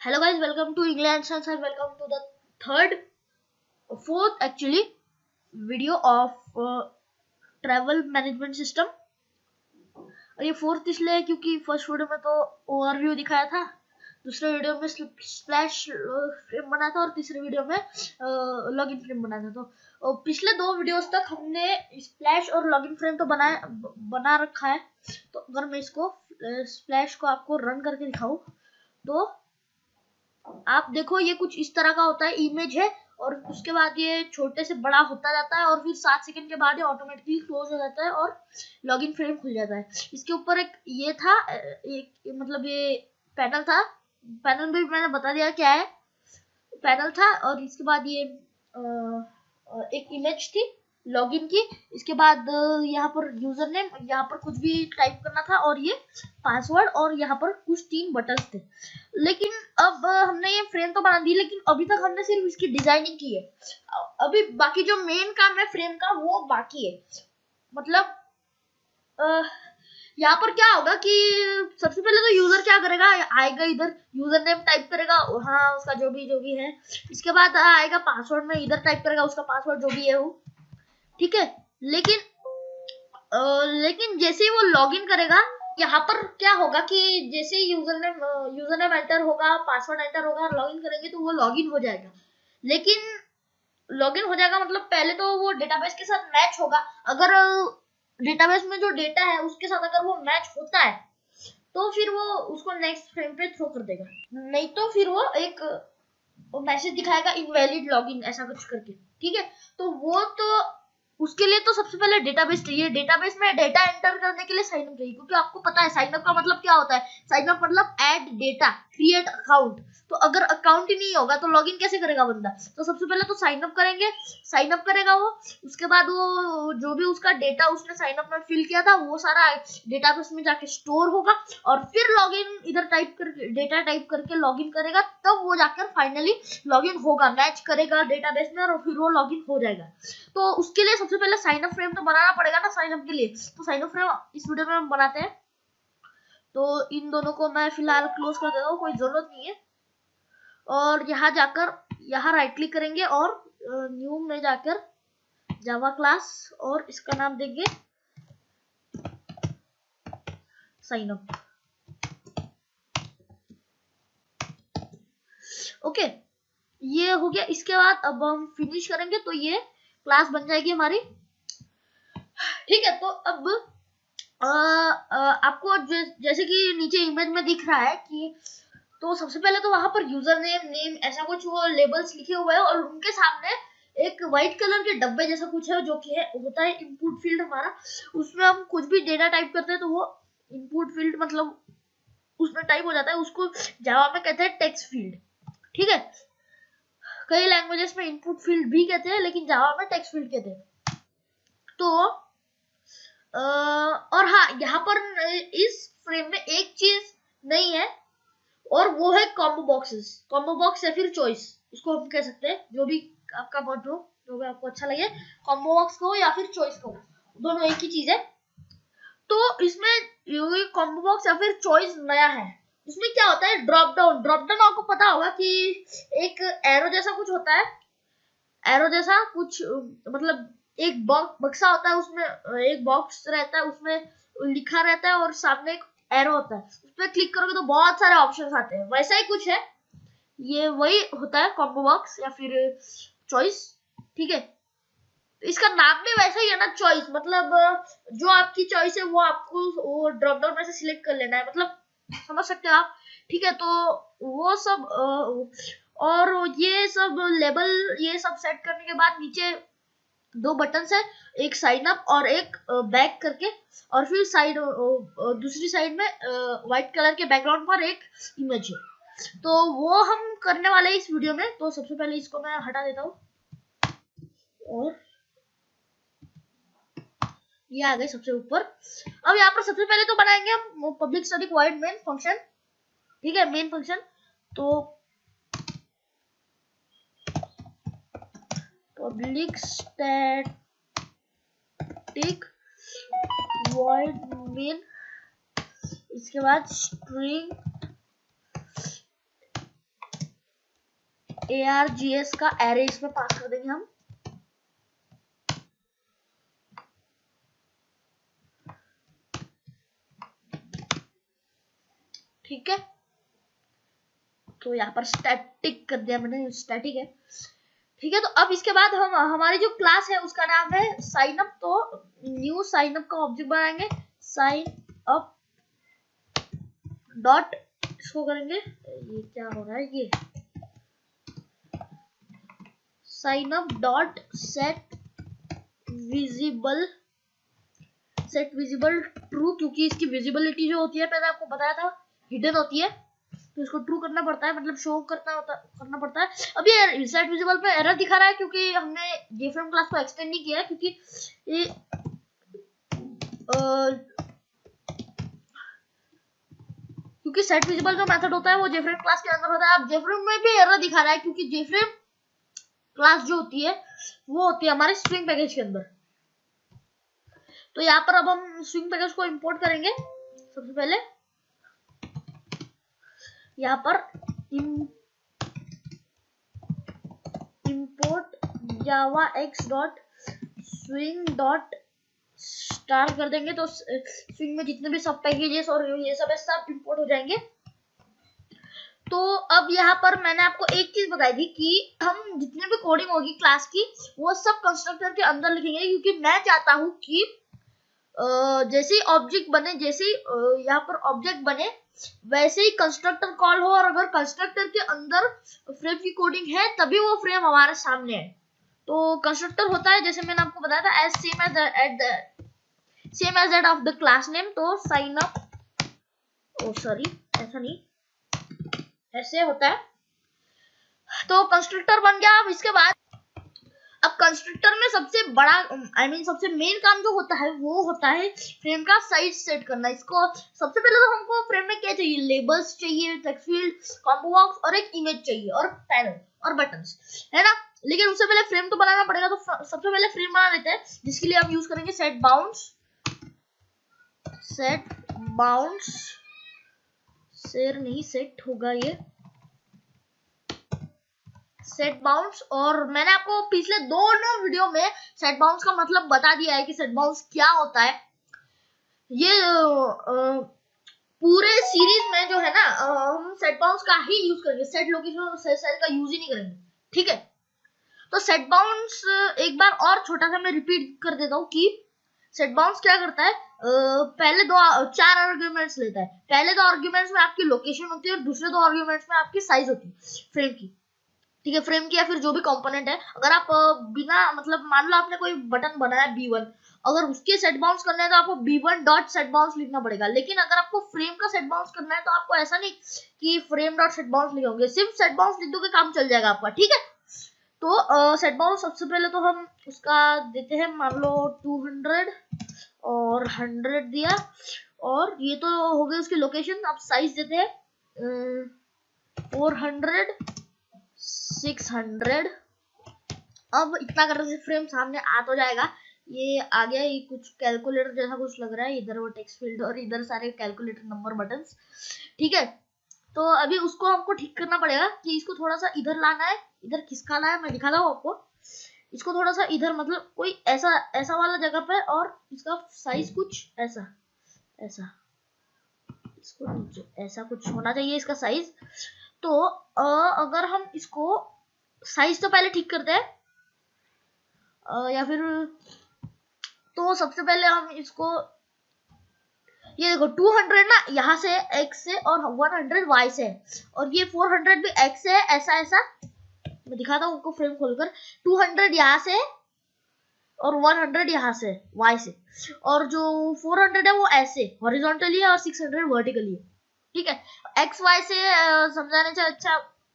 Hello guys, welcome to England Science and welcome to the fourth actually video of travel management system। और ये fourth इसलिए है क्योंकि first video में तो ओवरव्यू दिखाया था, दूसरे वीडियो में स्प्लैश फ्रेम बना था और तीसरे वीडियो में लॉगिन फ्रेम बना था। तो पिछले दो वीडियोस तक हमने स्प्लैश और लॉगिन फ्रेम तो बना रखा है। तो अगर मैं इसको स्प्लैश को आपको रन करके दिखाऊं तो आप देखो ये कुछ इस तरह का होता है, इमेज है और उसके बाद ये छोटे से बड़ा होता जाता है और फिर 7 सेकंड के बाद ये ऑटोमेटिकली क्लोज हो जाता है और लॉगिन फ्रेम खुल जाता है। इसके ऊपर एक ये था, एक मतलब ये पैनल था, पैनल भी मैंने बता दिया क्या है, पैनल था और इसके बाद ये एक इमेज थी लॉगिन की। इसके बाद यहाँ पर यूजर नेम, यहाँ पर कुछ भी टाइप करना था और ये पासवर्ड और यहाँ पर कुछ 3 बटन्स थे। लेकिन अब हमने ये फ्रेम तो बना दी, लेकिन अभी तक हमने सिर्फ इसकी डिजाइनिंग की है। अभी बाकी जो मेन काम है फ्रेम का वो बाकी है। मतलब यहाँ पर क्या होगा कि सबसे पहले तो यूजर क्या करेगा, आएगा इधर यूजर नेम टाइप करेगा, हाँ उसका जो भी है। इसके बाद आएगा पासवर्ड में इधर टाइप करेगा उसका पासवर्ड जो भी है वो, ठीक है। लेकिन जैसे ही वो लॉगिन करेगा यहाँ पर क्या होगा कि जैसे यूजर नेम एंटर होगा, पासवर्ड एंटर होगा, लॉगिन करेंगे तो वो लॉगिन हो जाएगा। लेकिन लॉगिन हो जाएगा मतलब पहले तो वो डेटाबेस के साथ मैच होगा। अगर डेटाबेस में जो डेटा है उसके साथ अगर वो मैच होता है तो फिर वो उसको नेक्स्ट फ्रेम पे थ्रो कर देगा, नहीं तो फिर वो एक मैसेज दिखाएगा इनवैलिड लॉगिन ऐसा कुछ करके, ठीक है। तो वो तो उसके लिए तो सबसे पहले डेटाबेस चाहिए। डेटाबेस में डेटा एंटर करने के लिए साइन अप चाहिए, क्योंकि आपको पता है साइन अप का मतलब क्या होता है। साइन अप मतलब ऐड डेटा, क्रिएट अकाउंट। तो अगर अकाउंट ही नहीं होगा तो लॉगिन कैसे करेगा बंदा। तो सबसे पहले तो साइन अप करेंगे, साइन अप करेगा वो। उसके बाद वो जो भी उसका डेटा उसने साइन अप में फिल किया था वो सारा डेटाबेस में जाके स्टोर होगा और फिर लॉगिन इधर टाइप करके डेटा टाइप करके लॉगिन करेगा, तब वो जाकर फाइनली लॉगिन होगा, मैच करेगा डेटाबेस में और फिर वो लॉगिन हो जाएगा। तो उसके लिए सबसे पहले साइन अप फ्रेम तो बनाना पड़ेगा ना साइन अप के लिए। तो साइन अप फ्रेम इस वीडियो में हम बनाते हैं। तो इन दोनों को मैं फिलहाल क्लोज कर देता हूँ, कोई जरूरत नहीं है। और यहाँ जाकर यहाँ राइट क्लिक करेंगे और न्यू में जाकर जावा क्लास और इसका नाम देंगे साइन अप। ओके, ये हो गया। इसके बाद अब हम फिनिश करेंगे तो ये क्लास बन जाएगी हमारी, ठीक है। तो अब आपको जैसे कि नीचे इमेज में दिख रहा है कि तो सबसे पहले तो वहां पर यूजर नेम ऐसा कुछ वो लेबल्स लिखे हुए हैं और उनके सामने एक व्हाइट कलर के डब्बे जैसा कुछ है जो कि है होता है इनपुट फील्ड हमारा। उसमें हम कुछ भी डेटा टाइप करते हैं तो वो इनपुट फील्ड मतलब उसमें टाइप हो जाता है। उसको जावा में कहते हैं टेक्स्ट फील्ड, ठीक है। कई लैंग्वेजेस में इनपुट फील्ड भी कहते हैं लेकिन जावा में टेक्स्ट फील्ड कहते हैं। तो और हाँ, यहाँ पर इस फ्रेम में एक चीज नहीं है और वो है कॉम्बो बॉक्सेस। कॉम्बो बॉक्स या फिर चॉइस, इसको हम कह सकते हैं, जो भी आपका वर्ड हो, जो भी आपको अच्छा लगे। कॉम्बो बॉक्स को या फिर चॉइस को, दोनों एक ही चीज है। तो इसमें ये कॉम्बो बॉक्स या फिर चॉइस नया है। इसमें क्या होता है, ड्रॉप डाउन आपको पता होगा कि एक एरो जैसा कुछ होता है, एरो जैसा कुछ मतलब एक बक्सा होता है, उसमें एक बॉक्स रहता है, उसमें लिखा रहता है और सामने एक एरो होता है। उस पर क्लिक करोगे तो बहुत सारे ऑप्शंस आते हैं, वैसा ही कुछ है। ये वही होता है कॉम्बो बॉक्स या फिर चॉइस, ठीक है। इसका नाम भी वैसा ही है ना, चॉइस मतलब जो आपकी चॉइस है वो आपको वो ड्रॉप डाउन में से सिलेक्ट कर लेना है, मतलब समझ सकते हो आप, ठीक है। तो वो सब और ये सब लेबल ये सब सेट करने के बाद नीचे 2 बटन्स है, एक साइन अप और एक बैक करके, और फिर साइड दूसरी साइड में व्हाइट कलर के बैकग्राउंड पर एक इमेज है। तो वो हम करने वाले हैं इस वीडियो में। तो सबसे पहले इसको मैं हटा देता हूँ और ये आ गए सबसे ऊपर। अब यहाँ पर सबसे पहले तो बनाएंगे हम public static void main function, ठीक है, मेन फंक्शन। तो पब्लिक स्टैटिक वॉइड मेन, इसके बाद स्ट्रिंग args का एरे इसमें पास कर देंगे हम। ठीक है, तो यहाँ पर स्टैटिक कर दिया मैंने, स्टैटिक है। ठीक है, तो अब इसके बाद हम हमारी जो क्लास है उसका नाम है साइन अप। तो न्यू साइन अप का ऑब्जेक्ट बनाएंगे, साइन अप डॉट, इसको करेंगे, ये क्या हो रहा है, ये sign up dot set visible true, क्योंकि इसकी विजिबिलिटी जो होती है पहले आपको बताया था हिडन होती है, तो इसको ट्रू करना पड़ता है, मतलब शो करना पड़ता है। अब ये सेट विजिबल पे एरर दिखा रहा है क्योंकि हमने जेफ्रेम क्लास को एक्सटेंड नहीं किया है, क्योंकि ये क्योंकि सेट विजिबल जो मेथड होता है वो जेफ्रेम क्लास के अंदर होता है। अब जेफ्रेम में भी एरर दिखा रहा है क्योंकि जेफ्रेम क्लास जो होती है वो होती है हमारे स्ट्रिंग पैकेज के अंदर। तो यहाँ पर अब हम स्ट्रिंग पैकेज को इंपोर्ट करेंगे। सबसे पहले यहाँ पर import javax dot swing dot star कर देंगे, तो स्विंग में जितने भी सब पैकेजेस और ये सब है सब इंपोर्ट हो जाएंगे। तो अब यहाँ पर मैंने आपको एक चीज बताई थी कि हम जितने भी कोडिंग होगी क्लास की वो सब कंस्ट्रक्टर के अंदर लिखेंगे, क्योंकि मैं चाहता हूँ कि जैसे ही ऑब्जेक्ट बने, जैसे ही यहाँ पर ऑब्जेक्ट बने वैसे ही कंस्ट्रक्टर कॉल हो, और अगर कंस्ट्रक्टर के अंदर फ्रेम की कोडिंग है तभी वो फ्रेम हमारे सामने है। तो कंस्ट्रक्टर होता है जैसे मैंने आपको बताया था as same as that of the class name. तो साइन अप, ओ सॉरी ऐसा नहीं, ऐसे होता है। तो कंस्ट्रक्टर बन गया। अब इसके बाद अब कंस्ट्रक्टर में सबसे बड़ा सबसे मेन काम जो होता है वो होता है फ्रेम का साइज सेट करना। इसको सबसे पहले तो हमको फ्रेम में क्या चाहिए, लेबल्स चाहिए, टेक्स्ट फील्ड, कॉम्बो बॉक्स और एक इमेज चाहिए और पैनल और बटन्स, है ना। लेकिन उससे पहले फ्रेम तो बनाना पड़ेगा, तो सबसे पहले फ्रेम बना लेते हैं, जिसके लिए हम यूज करेंगे सेट बाउंड्स शेर नहीं सेट होगा ये सेट बाउंड्स। और मैंने आपको पिछले दोनों वीडियो में सेट बाउंड्स का मतलब बता दिया है कि सेट बाउंड्स क्या होता है। ये पूरे सीरीज में जो है ना हम सेट बाउंड्स का ही यूज करेंगे, सेट लोकेशन और सेल का यूज ही नहीं करेंगे। ठीक है, तो सेट बाउंड्स एक बार और छोटा सा मैं रिपीट कर देता हूँ कि सेट बाउंड्स क्या करता है। पहले चार आर्ग्यूमेंट्स लेता है। पहले दो आर्ग्यूमेंट्स में आपकी लोकेशन होती है और दूसरे दो आर्ग्यूमेंट्स में आपकी साइज होती है फ्रेम की। ठीक है, फ्रेम की या फिर जो भी कंपोनेंट है। अगर आप बिना मतलब मान लो आपने कोई बटन बनाया B1, अगर उसके सेट बाउंड्स करना है तो आपको B1 डॉट सेट बाउंड्स लिखना पड़ेगा। लेकिन अगर आपको फ्रेम का सेट बाउंड्स करना है तो आपको ऐसा नहीं कि फ्रेम डॉट सेट बाउंड्स लिखोगे, सिर्फ सेट बाउंड्स लिख दोगे काम चल जाएगा आपका। ठीक है, तो सेट बाउंड्स सबसे पहले तो हम उसका देते हैं, मान लो 200 और 100 दिया, और ये तो हो गई उसकी लोकेशन। अब साइज देते हैं 400 600। अब इतना करने से फ्रेम सामने आ तो जाएगा। ये आ गया, ये कुछ कैलकुलेटर जैसा कुछ लग रहा है, इधर वो टेक्स्ट फील्ड और इधर सारे कैलकुलेटर नंबर बटन्स। ठीक है, तो अभी उसको हमको ठीक करना पड़ेगा कि इसको थोड़ा सा इधर लाना है, इधर खिसकाना है। मैं दिखाता हूँ आपको, इसको थोड़ा सा इधर, मतलब कोई ऐसा वाला जगह पे, और इसका साइज कुछ ऐसा इसको ऐसा कुछ होना चाहिए इसका साइज। तो अगर हम इसको साइज तो पहले ठीक करते हैं, या फिर तो सबसे पहले हम इसको, ये देखो 200 ना यहाँ से x से और 100 y से, और ये 400 भी x से है। ऐसा मैं दिखाता हूँ आपको फ्रेम खोलकर। 200 यहाँ से और 100 यहाँ से y से, और जो 400 है वो ऐसे हॉरिजॉन्टली है और 600 वर्टिकली है। ठीक है, x y से समझाने से अच्छा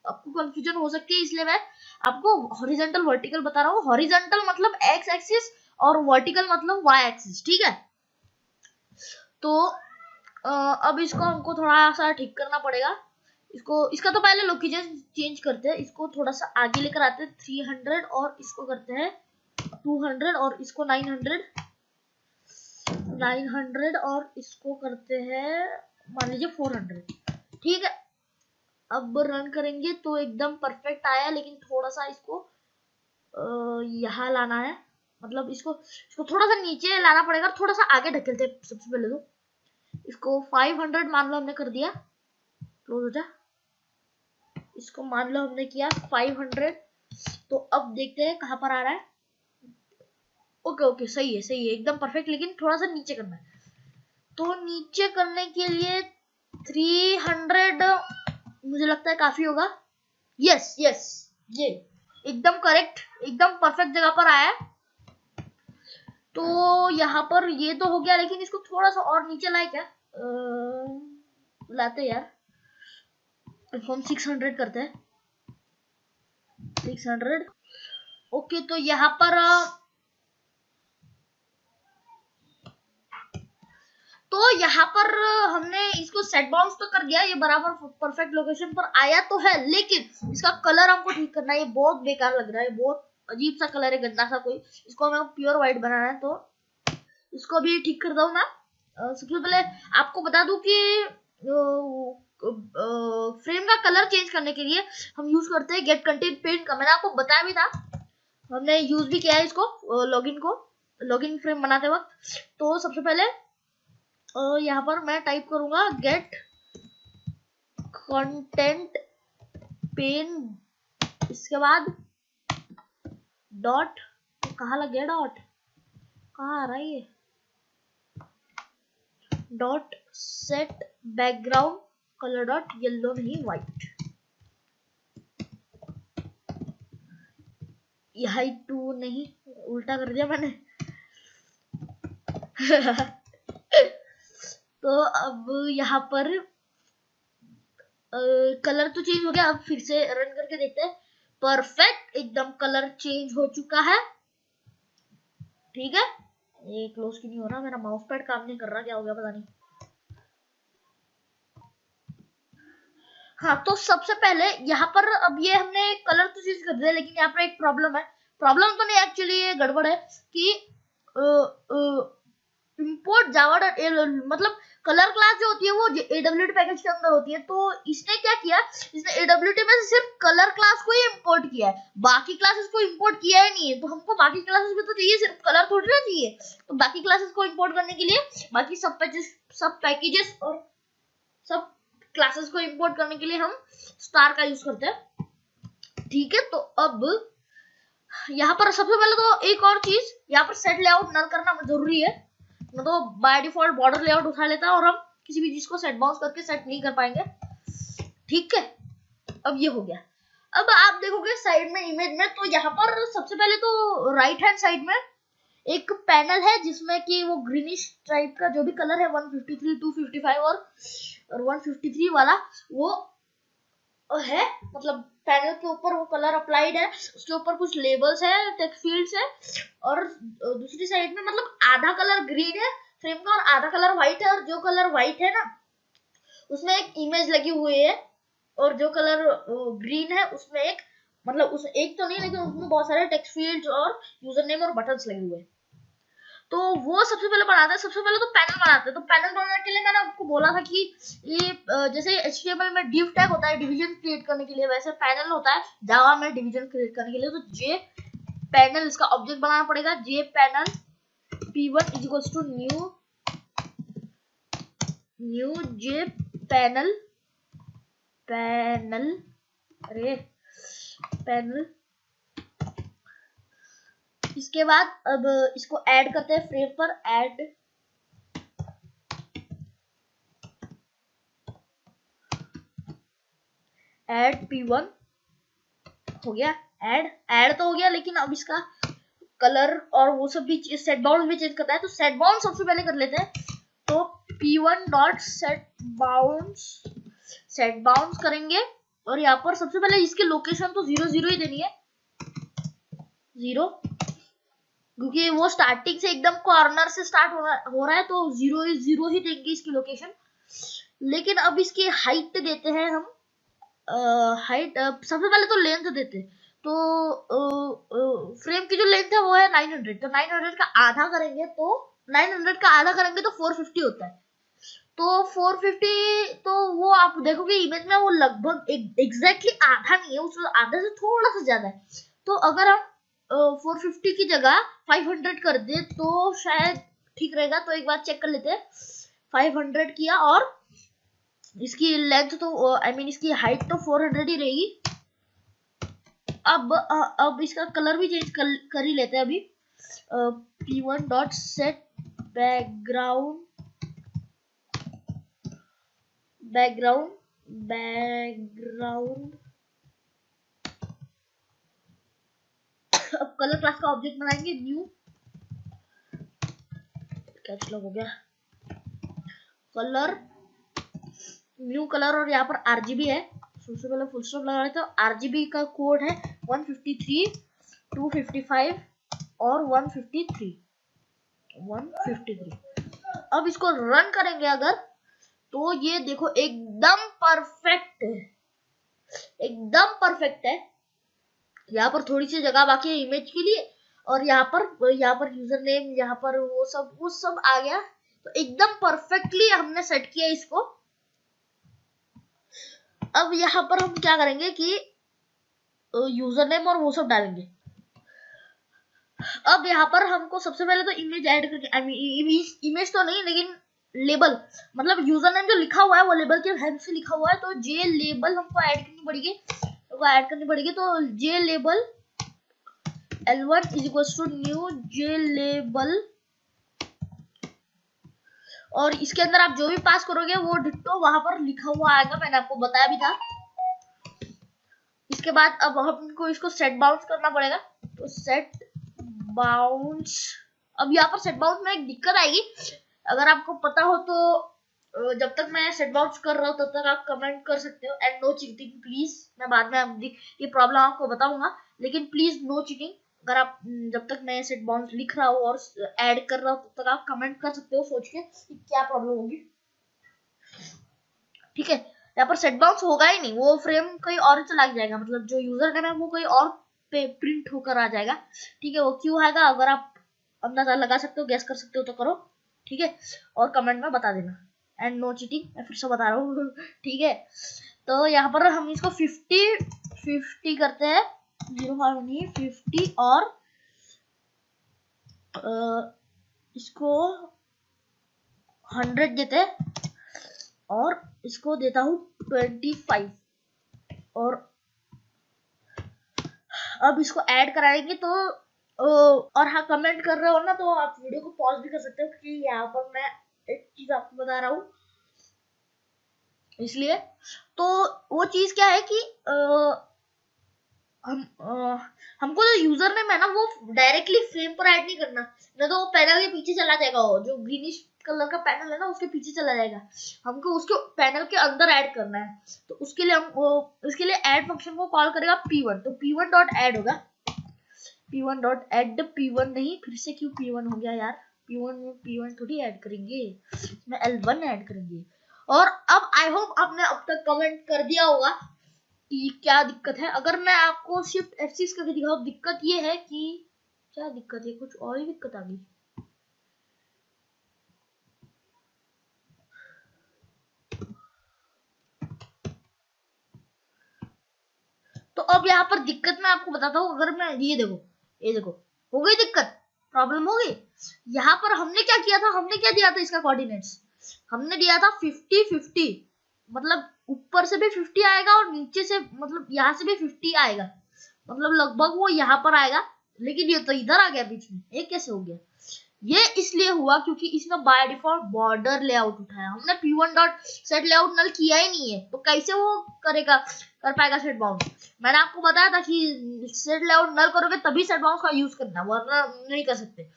आपको कंफ्यूजन हो सकती है, इसलिए मैं आपको हॉरिजॉन्टल वर्टिकल बता रहा हूँ। हॉरिजॉन्टल मतलब x एक्सिस और वर्टिकल मतलब y एक्सिस। ठीक है, तो अब इसको हमको थोड़ा सा ठीक करना पड़ेगा। इसका तो पहले लोकेशन चेंज करते हैं, इसको थोड़ा सा आगे लेकर आते हैं 300, और इसको करते हैं 200, और इसको 900 और इसको करते हैं मान लीजिए 400। ठीक है, अब रन करेंगे तो एकदम परफेक्ट आया, लेकिन थोड़ा सा इसको यहाँ लाना है, मतलब इसको इसको थोड़ा सा नीचे लाना पड़ेगा, थोड़ा सा आगे ढकेलते हैं सबसे पहले तो। इसको 500 मान लो हमने कर दिया, क्लोज हो जा। इसको मान लो हमने किया 500, तो अब देखते हैं कहाँ पर आ रहा है। ओके ओके, सही है सही है, एकदम परफेक्ट, लेकिन थोड़ा सा नीचे करना है। तो नीचे करने के लिए 300 मुझे लगता है काफी होगा। यस यस, ये एकदम करेक्ट, एकदम परफेक्ट जगह पर आया है। तो यहाँ पर ये तो हो गया, लेकिन इसको थोड़ा सा और नीचे लाए क्या, लाते यार, हम 600 करते हैं, 600। ओके, तो यहाँ पर हमने इसको सेट बाउंस तो कर दिया, ये बराबर परफेक्ट लोकेशन पर आया तो है, लेकिन इसका कलर हमको ठीक करना है। ये बहुत बेकार लग रहा है, बहुत अजीब सा कलर है, गंदा सा कोई। इसको हमें प्योर व्हाइट बनाना है, तो इसको भी ठीक कर दूं मैं। सबसे पहले आपको बता दूं कि फ्रेम का कलर चेंज करने के लिए हम यूज करते हैं गेट कंटेंट पेंट का। मैंने आपको बताया भी था, हमने यूज भी किया है इसको लॉगिन फ्रेम बनाते वक्त। तो सबसे पहले यहाँ पर मैं टाइप करूंगा गेट कंटेंट पेन, इसके बाद डॉट, कहाँ लग गया डॉट, कहाँ आ रहा है ये, dot set background colour dot yellow नहीं व्हाइट, हाइट 2 नहीं, उल्टा कर दिया मैंने। तो अब यहाँ पर कलर तो चेंज हो गया, अब फिर से रन करके देखते हैं। परफेक्ट, एकदम कलर चेंज हो चुका है, ठीक है। ये क्लोज क्यों नहीं हो रहा, मेरा माउस पैड काम नहीं कर रहा, क्या हो गया पता नहीं। हाँ, तो सबसे पहले यहाँ पर अब ये हमने कलर तो चेंज कर दिया, लेकिन यहाँ पर एक प्रॉब्लम है। प्रॉब्लम तो नहीं, एक्चुअली ये गड़बड़ है कि इंपोर्ट जावा मतलब कलर क्लास जो होती है वो AWT पैकेज के अंदर होती है। तो इसने क्या किया, इसने AWT में सिर्फ कलर क्लास को ही इंपोर्ट किया है, बाकी क्लासेस को इंपोर्ट किया ही नहीं है। तो हमको बाकी क्लासेस में तो चाहिए, सिर्फ कलर थोड़ी ना चाहिए। तो बाकी क्लासेस को इंपोर्ट करने के लिए बाकी सब पैकेजेस और सब क्लासेस को इंपोर्ट करने के लिए हम स्टार का यूज करते हैं, ठीक है। तो अब यहाँ पर सबसे पहले तो एक और चीज, यहाँ पर सेट लेआउट नल करना जरूरी है, न तो बाय डिफॉल्ट बॉर्डर लेआउट उठा लेता है और हम किसी भी चीज को सेट बाउंस करके सेट नहीं कर पाएंगे, ठीक है। अब ये हो गया। अब आप देखोगे साइड में इमेज में, तो यहाँ पर सबसे पहले तो राइट हैंड साइड में एक पैनल है जिसमें कि वो ग्रीनिश टाइप का जो भी कलर है 153, 255 और 153 वाला वो है, मतलब पैनल के ऊपर वो कलर अप्लाइड है, उसके ऊपर कुछ लेबल्स है, टेक्स्ट फील्ड्स है, और दूसरी साइड में मतलब आधा कलर ग्रीन है फ्रेम का और आधा कलर व्हाइट है, और जो कलर व्हाइट है ना उसमें एक इमेज लगी हुई है, और जो कलर ग्रीन है उसमें एक, मतलब उस एक तो नहीं लेकिन उसमें बहुत सारे टेक्स्ट फील्ड्स और यूजर नेम और बटन्स लगे हुए हैं। तो वो सबसे पहले बनाते हैं, सबसे पहले तो पैनल बनाते हैं। तो पैनल बनाने के लिए मैंने आपको बोला था कि ये जैसे HTML में div टैग होता है डिवीजन क्रिएट करने के लिए, वैसे पैनल होता है जावा में डिवीजन क्रिएट करने के लिए। तो जे पैनल इसका ऑब्जेक्ट बनाना पड़ेगा, J panel p1 equals to new J panel panel. इसके बाद अब इसको ऐड करते हैं फ्रेम पर, ऐड p1 हो गया, ऐड तो हो गया, लेकिन अब इसका कलर और वो सब भी सेट बाउंड भी चेंज करता है। तो सेट बाउंड सबसे पहले कर लेते हैं। तो p1 डॉट सेट बाउंड करेंगे, और यहाँ पर सबसे पहले इसकी लोकेशन तो 0 ही देनी है, 0, क्योंकि वो स्टार्टिंग से एकदम कॉर्नर से स्टार्ट हो रहा है, तो 0 ही देंगे इसकी लोकेशन। लेकिन अब इसकी हाइट देते हैं हम, हाइट सबसे पहले तो लेंथ देते हैं। तो फ्रेम की जो लेंथ है वो है 900, तो 900 का आधा करेंगे तो 450 होता है। तो 450, तो वो आप देखोगे इमेज में वो लगभग एग्जैक्टली आधा नहीं है, उससे आधा से थोड़ा सा ज्यादा है। तो अगर हम 450 की जगह 500 कर दे तो शायद ठीक रहेगा। तो एक बार चेक कर लेते हैं। 500 किया और इसकी लेंथ तो आई मीन इसकी हाइट तो 400 ही रहेगी। अब इसका कलर भी चेंज कर ही लेते हैं अभी। p1 डॉट सेट बैकग्राउंड अब कलर क्लास का ऑब्जेक्ट बनाएंगे, न्यू कैच लॉक हो गया, कलर, न्यू कलर, और यहाँ पर आरजीबी है। सबसे पहले फुल स्टॉप लगा लेते हैं। आरजीबी का कोड है 153, 255 और 153। अब इसको रन करेंगे अगर, तो ये देखो एकदम परफेक्ट है, एकदम परफेक्ट है। यहाँ पर थोड़ी सी जगह बाकी है इमेज के लिए, और यहाँ पर यूजर नेम, यहाँ पर वो सब आ गया। तो एकदम परफेक्टली हमने सेट किया इसको। अब यहाँ पर हम क्या करेंगे कि यूजर नेम और वो सब डालेंगे। अब यहाँ पर हमको सबसे पहले तो इमेज ऐड करके, आई मीन इमेज तो नहीं लेकिन लेबल, मतलब यूजर नेम जो लिखा हुआ है वो लेबल के हेल्प से लिखा हुआ है, तो जे लेबल हमको ऐड करनी पड़ेगी। तो J label L1 is equal to new J label, और इसके अंदर आप जो भी पास करोगे वो डिट्टो वहां पर लिखा हुआ आएगा, मैंने आपको बताया भी था। इसके बाद अब हमको इसको सेट बाउंस करना पड़ेगा। तो सेट बाउंस, अब यहाँ पर सेट बाउंस में एक दिक्कत आएगी, अगर आपको पता हो तो जब तक मैं सेट बाउंस कर रहा हूँ तब तक आप कमेंट कर सकते हो, एंड नो चीटिंग प्लीज। मैं बाद में ये प्रॉब्लम आपको बताऊंगा, लेकिन प्लीज नो चीटिंग। अगर आप जब तक मैं सेट बाउंस लिख रहा हूँ और ऐड कर रहा हूँ तब तक आप कमेंट कर सकते हो सोच के कि क्या प्रॉब्लम होगी, ठीक है। यहाँ पर सेट बाउंस होगा ही नहीं, वो फ्रेम कहीं और चला जाएगा, मतलब जो यूजर नेम है वो कहीं और पे प्रिंट होकर आ जाएगा, ठीक है। वो क्यों आएगा, अगर आप अंदाजा लगा सकते हो, गैस कर सकते हो तो करो, ठीक है, और कमेंट में बता देना। एंड नो चीटिंग, मैं फिर से बता रहा हूँ ठीक है। तो यहाँ पर हम इसको 50 करते हैं, 50 और इसको 100 देते हैं, और इसको देता हूँ 25। और अब इसको ऐड कराएंगे तो और हाँ, कमेंट कर रहे हो ना तो आप वीडियो को पॉज भी कर सकते हो, क्योंकि यहाँ पर मैं एक चीज आपको बता रहा हूँ इसलिए। तो वो चीज क्या है कि हमको जो यूजर नेम है ना वो डायरेक्टली फ्रेम पर ऐड नहीं करना, नहीं तो वो पैनल के पीछे चला जाएगा, वो जो ग्रीनिश कलर का पैनल है ना उसके पीछे चला जाएगा। हमको उसको पैनल के अंदर ऐड करना है, तो उसके लिए उसके लिए ऐड फंक्शन को कॉल करेगा p1। तो p1 डॉट ऐड होगा, p1 डॉट ऐड, p1 नहीं, फिर से क्यों p1 हो गया यार, p1 थोड़ी ऐड करेंगे, इसमें L1 ऐड करेंगे। और अब आई होप आपने अब तक कमेंट कर दिया होगा कि क्या दिक्कत है। अगर मैं आपको शिफ्ट F6 करके दिखाऊं, दिक्कत ये है कि क्या दिक्कत है, कुछ और ही दिक्कत आ गई। तो अब यहाँ पर दिक्कत मैं आपको बताता हूँ। अगर मैं ये देखो हो गई दिक्कत, प्रॉब्लम हो गई। यहाँ पर हमने क्या किया था, हमने क्या दिया था इसका कोऑर्डिनेट्स, हमने दिया था 50-50, मतलब ऊपर से भी 50 आएगा और नीचे से मतलब यहाँ से भी 50 आएगा, मतलब लगभग वो यहाँ पर आएगा। लेकिन ये तो इधर आ गया बीच में, ये कैसे हो गया, ये इसलिए हुआ क्योंकि इसने बाय डिफॉल्ट बॉर्डर लेआउट उठाया, हमने p1 डॉट सेट लेआउट नल किया ही नहीं है, तो कैसे वो कर पाएगा सेट बाउंड। मैंने आपको बताया था कि सेट लेआउट नल करोगे तभी सेट बाउंड का यूज करना, वरना नहीं कर सकते।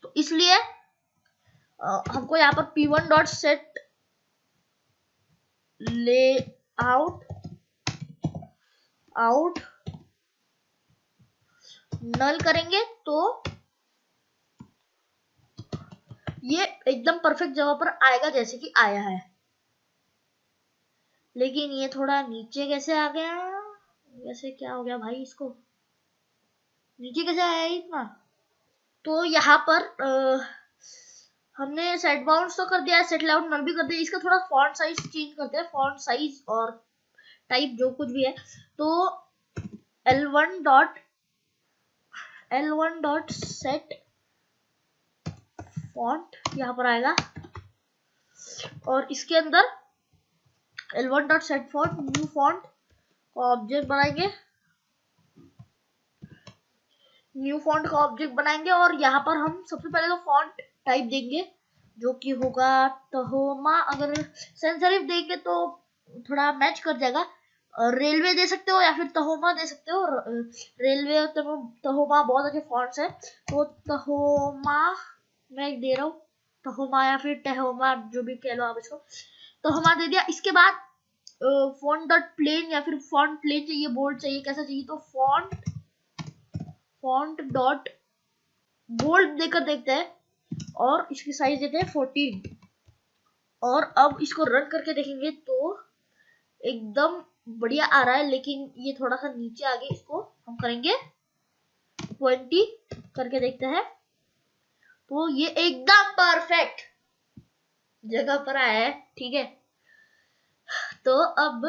तो इसलिए हमको यहाँ पर p1 डॉट सेट लेआउट नल करेंगे तो ये एकदम परफेक्ट जगह पर आएगा जैसे कि आया है। लेकिन ये थोड़ा नीचे कैसे आ गया, वैसे क्या हो गया भाई, इसको नीचे कैसे आया इतना। तो यहाँ पर हमने सेट बाउंड्स तो कर दिया है, सेट लेआउट नल भी कर दिया। इसका थोड़ा फॉन्ट साइज चेंज करते हैं, फॉन्ट साइज और टाइप जो कुछ भी है। तो L1 डॉट सेट फॉन्ट यहाँ पर आएगा और इसके अंदर L1 dot set font new font का ऑब्जेक्ट बनाएंगे, न्यू फॉन्ट का ऑब्जेक्ट बनाएंगे और यहाँ पर हम सबसे पहले तो फॉन्ट टाइप देंगे जो कि होगा तहोमा। अगर सेंस सेरिफ देंगे तो थोड़ा मैच कर जाएगा। रेलवे दे सकते हो या फिर तहोमा दे सकते हो। रेलवे और तहोमा बहुत अच्छे फॉन्ट्स है, तो तहोमा मैं दे रहा हूँ, तहोमा या फिर टहोमा जो भी कह लो आप इसको। तहोमा दे दिया। इसके बाद फॉन्ट डॉट प्लेन या फिर फॉन्ट प्लेन चाहिए, बोल्ड चाहिए, कैसा चाहिए, तो फॉन्ट डॉट बोल्ड देकर देखते हैं और इसकी साइज देते हैं 14। और अब इसको रन करके देखेंगे तो एकदम बढ़िया आ रहा है, लेकिन ये थोड़ा सा नीचे आ गया, इसको हम करेंगे 20 करके देखते हैं। तो ये एकदम परफेक्ट जगह पर आया है, ठीक है। तो अब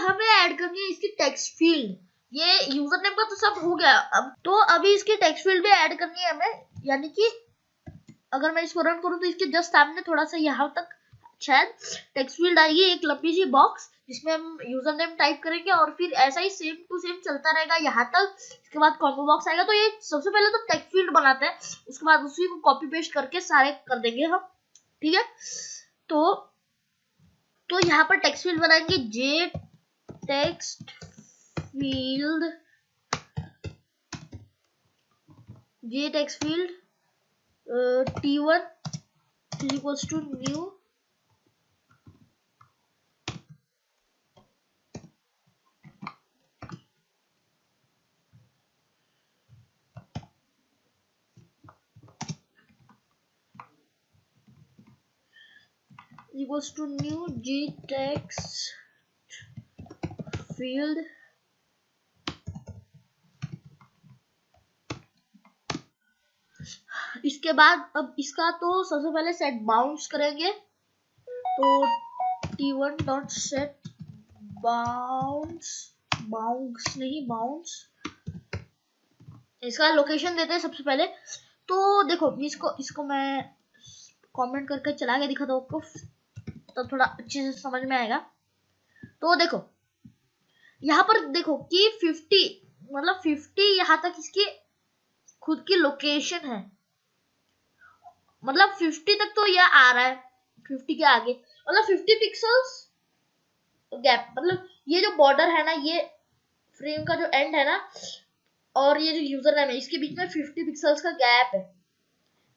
हमें ऐड करनी है इसकी टेक्स्ट फील्ड। ये यूजर नेम का तो सब हो गया, अब तो अभी इसकी टेक्स्ट फील्ड भी ऐड करनी है हमें। यानी कि अगर मैं इसको रन करूं तो इसके जस्ट सामने थोड़ा सा यहाँ तक शायद टेक्स्ट फील्ड आएगी, एक लंबी सी बॉक्स जिसमें हम यूजर नेम टाइप करेंगे और फिर ऐसा ही सेम टू सेम चलता रहेगा यहाँ तक। इसके बाद कॉम्बो बॉक्स आएगा। तो ये सबसे पहले तो टेक्स्ट फील्ड बनाते हैं, उसके बाद उसी को कॉपी पेस्ट करके सारे कर देंगे हम, ठीक है। तो यहाँ पर टेक्स्ट फील्ड बनाएंगे, J text field T1 is equals to new G text field इसके बाद अब इसका तो सबसे पहले सेट बाउंड्स करेंगे। तो T1 डॉट सेट बाउंड्स नहीं बाउंड्स, इसका लोकेशन देते हैं सबसे पहले। तो देखो इसको मैं कमेंट करके चला के दिखाता हूँ आपको, तो थोड़ा अच्छे से समझ में आएगा। तो देखो यहाँ पर देखो कि 50 यहाँ तक इसकी खुद की लोकेशन है, मतलब 50 तक तो यह आ रहा है, 50 के आगे मतलब 50 पिक्सल्स गैप, मतलब ये जो बॉर्डर है ना, ये फ्रेम का जो एंड है ना और ये जो यूजर नेम है, इसके बीच में 50 पिक्सल्स का गैप है,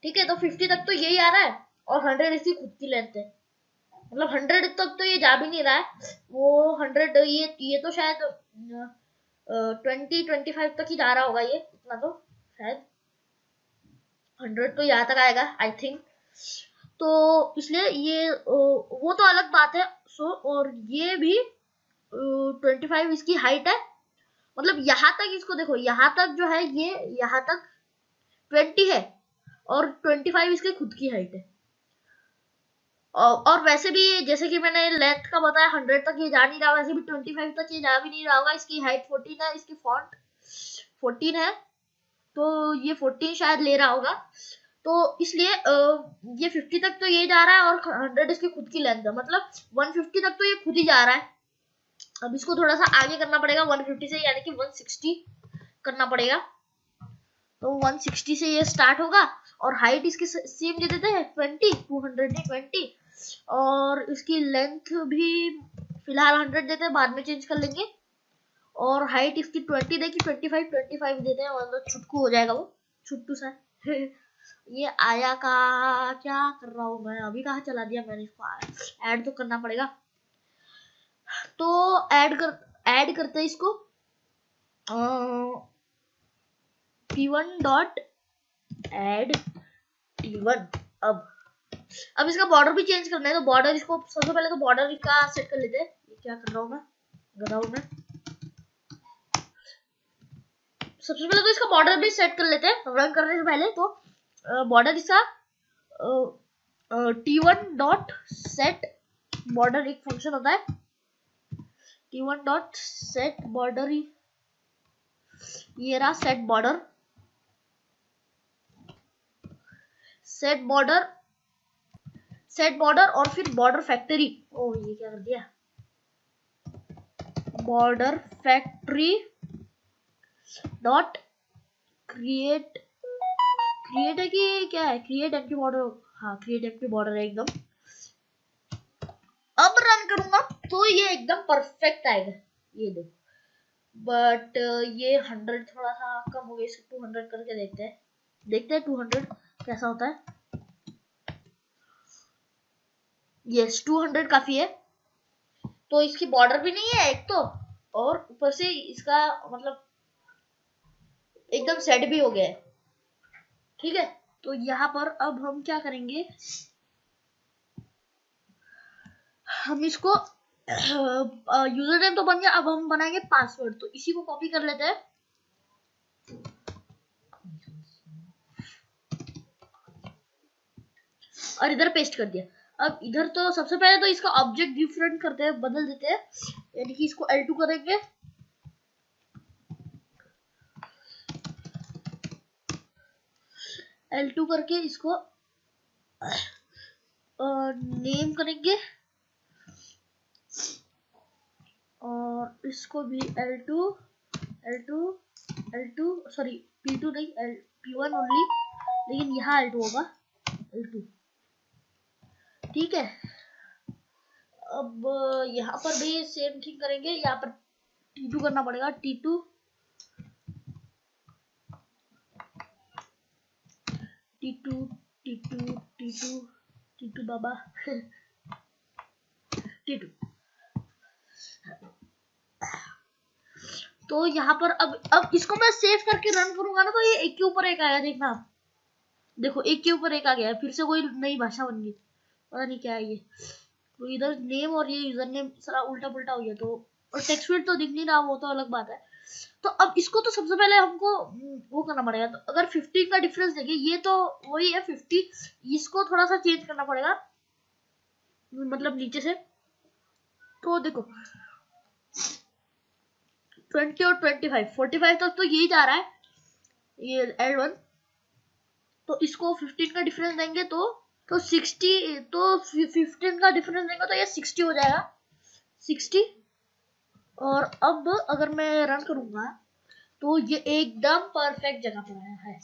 ठीक है। तो 50 तक तो यही आ रहा है और 100 इसकी खुद की लेंथ है, मतलब 100 तक तो ये जा भी नहीं रहा है। वो 100 ये तो शायद 20-25 तक ही जा रहा होगा ये, इतना तो शायद 100 तो यहाँ तक आएगा आई थिंक। तो इसलिए ये वो तो अलग बात है। और ये भी 25 इसकी हाइट है, मतलब यहाँ तक इसको देखो, यहाँ तक जो है ये यहाँ तक 20 है और 25 इसकी खुद की हाइट है। और वैसे भी जैसे कि मैंने लेंथ का बताया 100 तक ये जा नहीं रहा, वैसे भी 25 तक ये जा भी नहीं रहा होगा। इसकी हाइट 14 है, इसकी फॉन्ट 14 है, तो ये 14 शायद ले रहा होगा। तो इसलिए ये 50 तक तो ये जा रहा है और 100 इसकी खुद की लेंथ है, मतलब 150 तक तो ये खुद ही जा रहा है। अब इसको थोड़ा सा आगे करना पड़ेगा 150 से, यानी कि 160 करना पड़ेगा। तो 160 से ये स्टार्ट होगा और हाइट इसकी सेम दे देते हैं 20 और इसकी लेंथ भी फिलहाल 100 देते हैं, बाद में चेंज कर लेंगे। और हाइट इसकी 20 देखी, 25 देते हैं, मतलब छुटकू हो जाएगा वो, छुट्टू सा। ये आया का क्या कर रहा हूँ मैं, अभी कहाँ चला दिया मैंने, इसको ऐड तो करना पड़ेगा। तो ऐड करते हैं इसको T1 डॉट ऐड T1। अब इसका बॉर्डर भी चेंज करना है, तो बॉर्डर इसको सबसे पहले तो बॉर्डर इसका सेट कर लेते हैं। ये क्या कर रहा हूँ मैं, सबसे पहले तो इसका बॉर्डर भी सेट कर लेते हैं रन करने से पहले। तो बॉर्डर इसका t1 डॉट सेट बॉर्डर एक फंक्शन होता है, t1 डॉट सेट बॉर्डर, ये रहा सेट बॉर्डर, सेट बॉर्डर और फिर बॉर्डर फैक्ट्री, ओ ये क्या कर दिया, बॉर्डर फैक्ट्री डॉट क्रिएट है कि क्या है, क्रिएट एम्प्टी बॉर्डर, हाँ क्रिएट एम्प्टी बॉर्डर है एकदम। अब रन करूंगा तो ये एकदम परफेक्ट आएगा, ये देखो। बट ये 100 थोड़ा सा कम हो गया, इसको 200 करके देखते हैं 200 कैसा होता है। यस 200 काफी है। तो इसकी बॉर्डर भी नहीं है एक तो, और ऊपर से इसका मतलब एकदम सेट भी हो गया है, ठीक है। तो यहाँ पर अब हम क्या करेंगे, हम इसको यूजर नेम तो बन गया, अब हम बनाएंगे पासवर्ड। तो इसी को कॉपी कर लेते हैं और इधर पेस्ट कर दिया। अब इधर तो सबसे पहले तो इसका ऑब्जेक्ट डिफरेंट करते हैं, बदल देते हैं, यानी कि इसको L2 करेंगे, L2 करके इसको नेम करेंगे और इसको भी L2 सॉरी P2 नहीं P1 ओनली, लेकिन यहाँ L2 होगा, L2 ठीक है। अब यहाँ पर भी सेम थिंग करेंगे, यहाँ पर T2 करना पड़ेगा, T2 बाबा T2। तो यहाँ पर अब इसको मैं सेव करके रन करूंगा ना, तो ये एक के ऊपर एक आया, देखना आप, देखो एक के ऊपर एक आ गया, फिर से कोई नई भाषा बन गई, पता नहीं क्या है ये। तो इधर नेम और ये यूजर नेम सारा उल्टा पुल्टा हो गया, तो और टेक्स्ट फील्ड तो दिख नहीं रहा, वो तो अलग बात है। तो अब इसको तो सबसे पहले हमको वो करना पड़ेगा। तो अगर 15 का डिफरेंस देखिए, ये तो वही है 50, इसको थोड़ा सा चेंज करना पड़ेगा, मतलब नीचे से। तो देखो 20 और 25 45 तक तो यही जा रहा है, ये L1। तो इसको 15 का डिफरेंस देंगे तो 60, तो 15 का डिफरेंस देंगे तो ये 60 हो जाएगा, 60। और अब अगर मैं रन करूंगा तो ये एकदम परफेक्ट जगह पर आया है।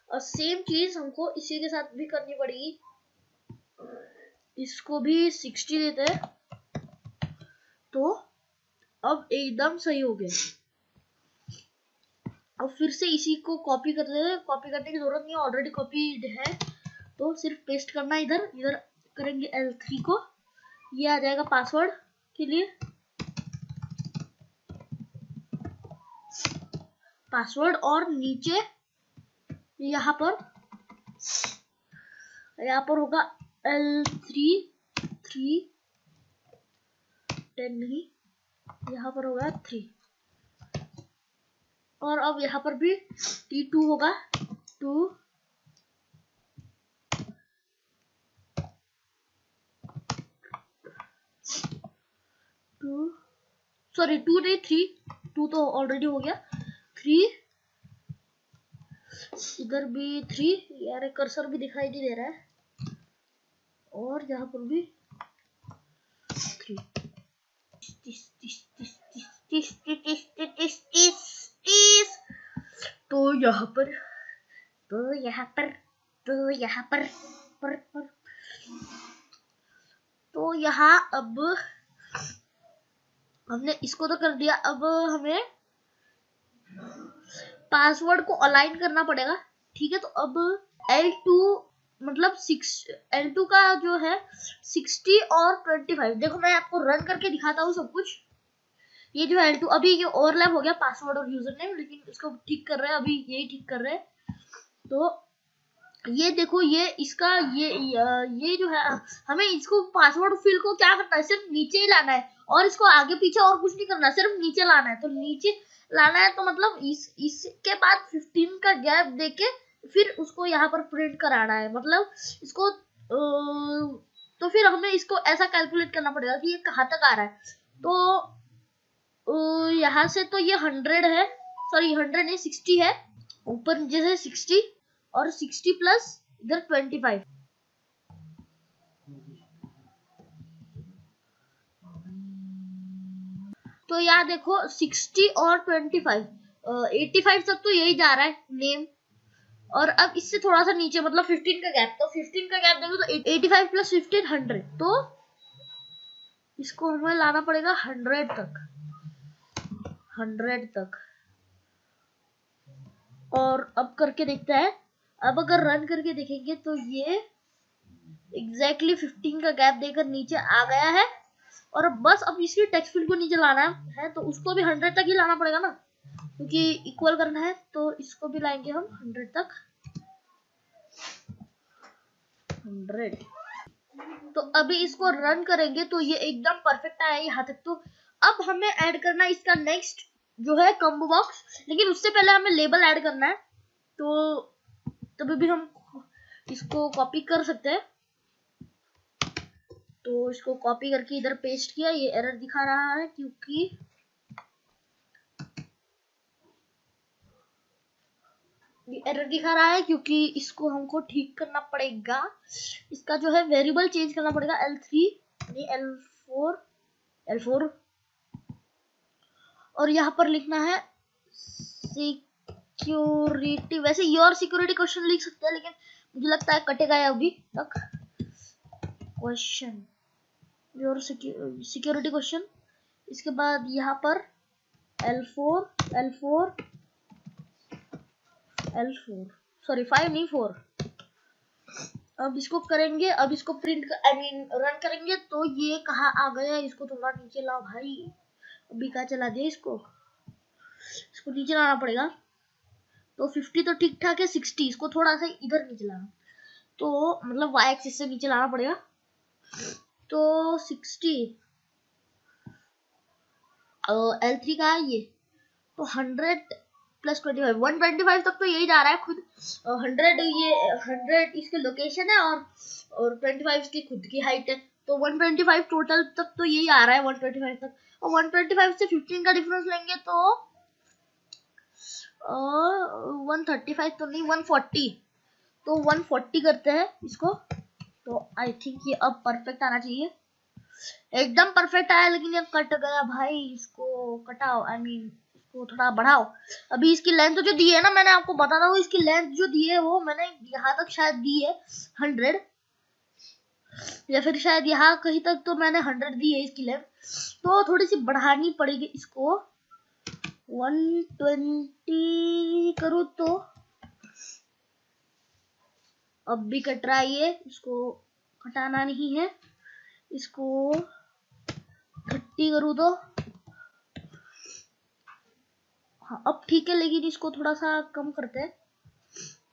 और सेम चीज हमको इसी के साथ भी करनी पड़ेगी, इसको भी 60 देते हैं, तो अब एकदम सही हो गया। अब फिर से इसी को कॉपी करते हैं, कॉपी करने की जरूरत नहीं है, ऑलरेडी कॉपीड है, तो सिर्फ पेस्ट करना है। इधर करेंगे L3 को, ये आ जाएगा पासवर्ड के लिए, पासवर्ड, और नीचे यहाँ पर होगा L3 10 नहीं, यहाँ पर होगा 3, और अब यहाँ पर भी T2 होगा 2, सॉरी 2 नहीं 3, 2 तो ऑलरेडी हो गया, 3, इधर भी 3, यार कर्सर भी दिखाई नहीं दे रहा है, और यहाँ पर भी 3। तो यहाँ पर तो यहाँ अब हमने इसको तो कर दिया, अब हमें पासवर्ड को अलाइन करना पड़ेगा, ठीक है। तो अब L2 मतलब L2 का जो है 60 और 25, देखो मैं आपको रन करके दिखाता हूँ सब कुछ। ये जो L2 अभी ये ओवरलैप हो गया पासवर्ड और यूजर नेम, लेकिन इसको ठीक कर रहे हैं, अभी यही ठीक कर रहे हैं। तो ये देखो, ये इसका ये जो है, हमें इसको पासवर्ड फील्ड को क्या करना है, सिर्फ नीचे ही लाना है, और इसको आगे पीछे और कुछ नहीं करना, सिर्फ नीचे लाना है। तो नीचे लाना है, तो मतलब इसके बाद 15 का गैप देके फिर उसको यहाँ पर प्रिंट कराना है, मतलब इसको तो फिर हमें इसको ऐसा कैलकुलेट करना पड़ेगा कि ये कहाँ तक आ रहा है। तो यहाँ से तो ये 100 है, सॉरी 100 नहीं 60 है, ऊपर नीचे से 60 और 60 प्लस इधर 25। तो यहाँ देखो 60 और 25 85 तक तो यही जा रहा है नेम। और अब इससे थोड़ा सा नीचे मतलब 15 का गैप, तो 15 का गैप देखो तो 85 प्लस 15 100, तो इसको हमें लाना पड़ेगा 100 तक, 100 तक। और अब करके देखते हैं, अब अगर रन करके देखेंगे तो ये एग्जैक्टली 15 का गैप देकर नीचे आ गया है। और बस अब इसी टेक्स्ट फील्ड को नीचे लाना है, तो उसको भी 100 तक ही लाना पड़ेगा ना, क्योंकि इक्वल करना है। तो इसको भी लाएंगे हम 100 तक, 100। तो अभी इसको रन करेंगे तो ये एकदम परफेक्ट आया यहाँ तक। तो अब हमें ऐड करना है इसका नेक्स्ट जो है कॉम्बो बॉक्स, लेकिन उससे पहले हमें लेबल ऐड करना है। तो तभी भी हम इसको कॉपी कर सकते हैं। तो इसको कॉपी करके इधर पेस्ट किया, ये एरर दिखा रहा है क्योंकि इसको हमको ठीक करना पड़ेगा। इसका जो है वेरिएबल चेंज करना पड़ेगा, L3 नहीं L4 और यहाँ पर लिखना है सिक्योरिटी। वैसे योर सिक्योरिटी क्वेश्चन लिख सकते हैं, लेकिन मुझे लगता है कटेगा ये अभी तक। क्वेश्चन योर सिक्योरिटी क्वेश्चन, इसके बाद यहाँ पर L4 सॉरी 5 नहीं 4। अब इसको करेंगे, अब इसको प्रिंट रन करेंगे तो ये कहाँ आ गया, इसको थोड़ा नीचे लाओ भाई, अभी कहाँ चला दिया इसको नीचे लाना पड़ेगा। तो 50 तो ठीक ठाक है, 60 इसको थोड़ा सा इधर नीचे लाना, तो मतलब y एक्सिस से नीचे लाना पड़ेगा। तो 60 L3 का है ये, तो 100 प्लस 25 125 तक तो यही जा रहा है खुद। 100 ये 100 इसके लोकेशन है और 25 इसकी खुद की हाइट है, तो 125 टोटल तक तो यही आ रहा है 125 तक। और 125 से 15 का डिफरेंस लेंगे तो 135 तो नहीं 140, तो 140 करते हैं इसको। तो आई थिंक ये अब परफेक्ट आना चाहिए, एकदम परफेक्ट आया, लेकिन ये कट गया भाई, इसको कटाओ इसको थोड़ा बढ़ाओ। अभी इसकी लेंथ जो दी है ना, मैंने आपको बताता हूँ, इसकी लेंथ जो दी है वो मैंने यहाँ तक शायद दी है 100, या फिर शायद यहाँ कहीं तक तो मैंने 100 दी है इसकी लेंथ। तो थोड़ी सी बढ़ानी पड़ेगी इसको, 120 करूँ तो अब भी कट रहा है ये, इसको हटाना नहीं है। इसको 30 करूँ तो हाँ अब ठीक है, लेकिन इसको थोड़ा सा कम करते हैं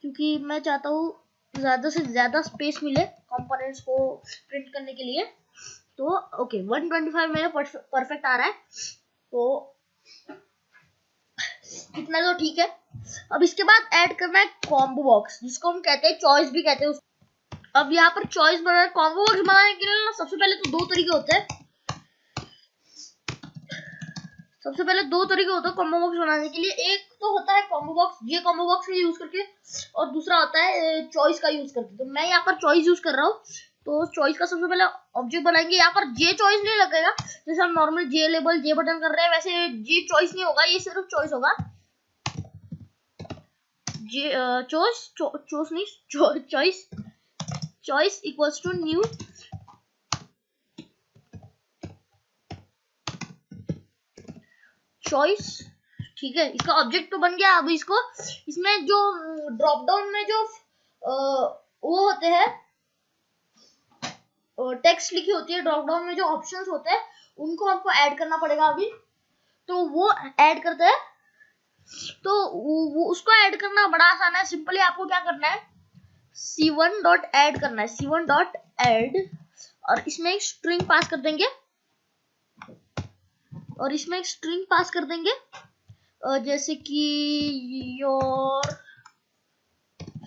क्योंकि मैं चाहता हूँ ज्यादा से ज्यादा स्पेस मिले कंपोनेंट्स को प्रिंट करने के लिए। तो ओके 125 मेरा परफेक्ट आ रहा है, तो इतना तो ठीक है। अब इसके बाद ऐड करना है कॉम्बो बॉक्स, जिसको हम कहते हैं चॉइस भी कहते हैं। अब यहाँ पर चॉइस बनाना, कॉम्बो बॉक्स बनाने के लिए ना सबसे पहले तो दो तरीके होते हैं, कॉम्बो बॉक्स बनाने के लिए। एक तो होता है कॉम्बो बॉक्स, ये कॉम्बो बॉक्स का यूज करके, और दूसरा होता है चॉइस का यूज करके। तो मैं यहाँ पर चॉइस यूज कर रहा हूँ। तो चॉइस का सबसे पहले ऑब्जेक्ट बनाएंगे, यहाँ पर जे चॉइस नहीं लगेगा, जैसे हम नॉर्मल जे लेबल जे बटन कर रहे हैं वैसे जे चॉइस नहीं होगा, ये सिर्फ चॉइस होगा। J choice equals to new choice, ठीक है। इसका ऑब्जेक्ट तो बन गया। अब इसको इसमें जो ड्रॉप डाउन में जो वो होते हैं टेक्स्ट लिखी होती है, ड्रॉप डाउन में जो ऑप्शंस होते हैं उनको आपको ऐड करना पड़ेगा अभी। तो वो ऐड करते हैं, तो वो उसको ऐड करना बड़ा आसान है। सिंपली आपको क्या करना है, c1 डॉट ऐड करना है, c1 डॉट ऐड, और इसमें एक स्ट्रिंग पास कर देंगे, जैसे कि योर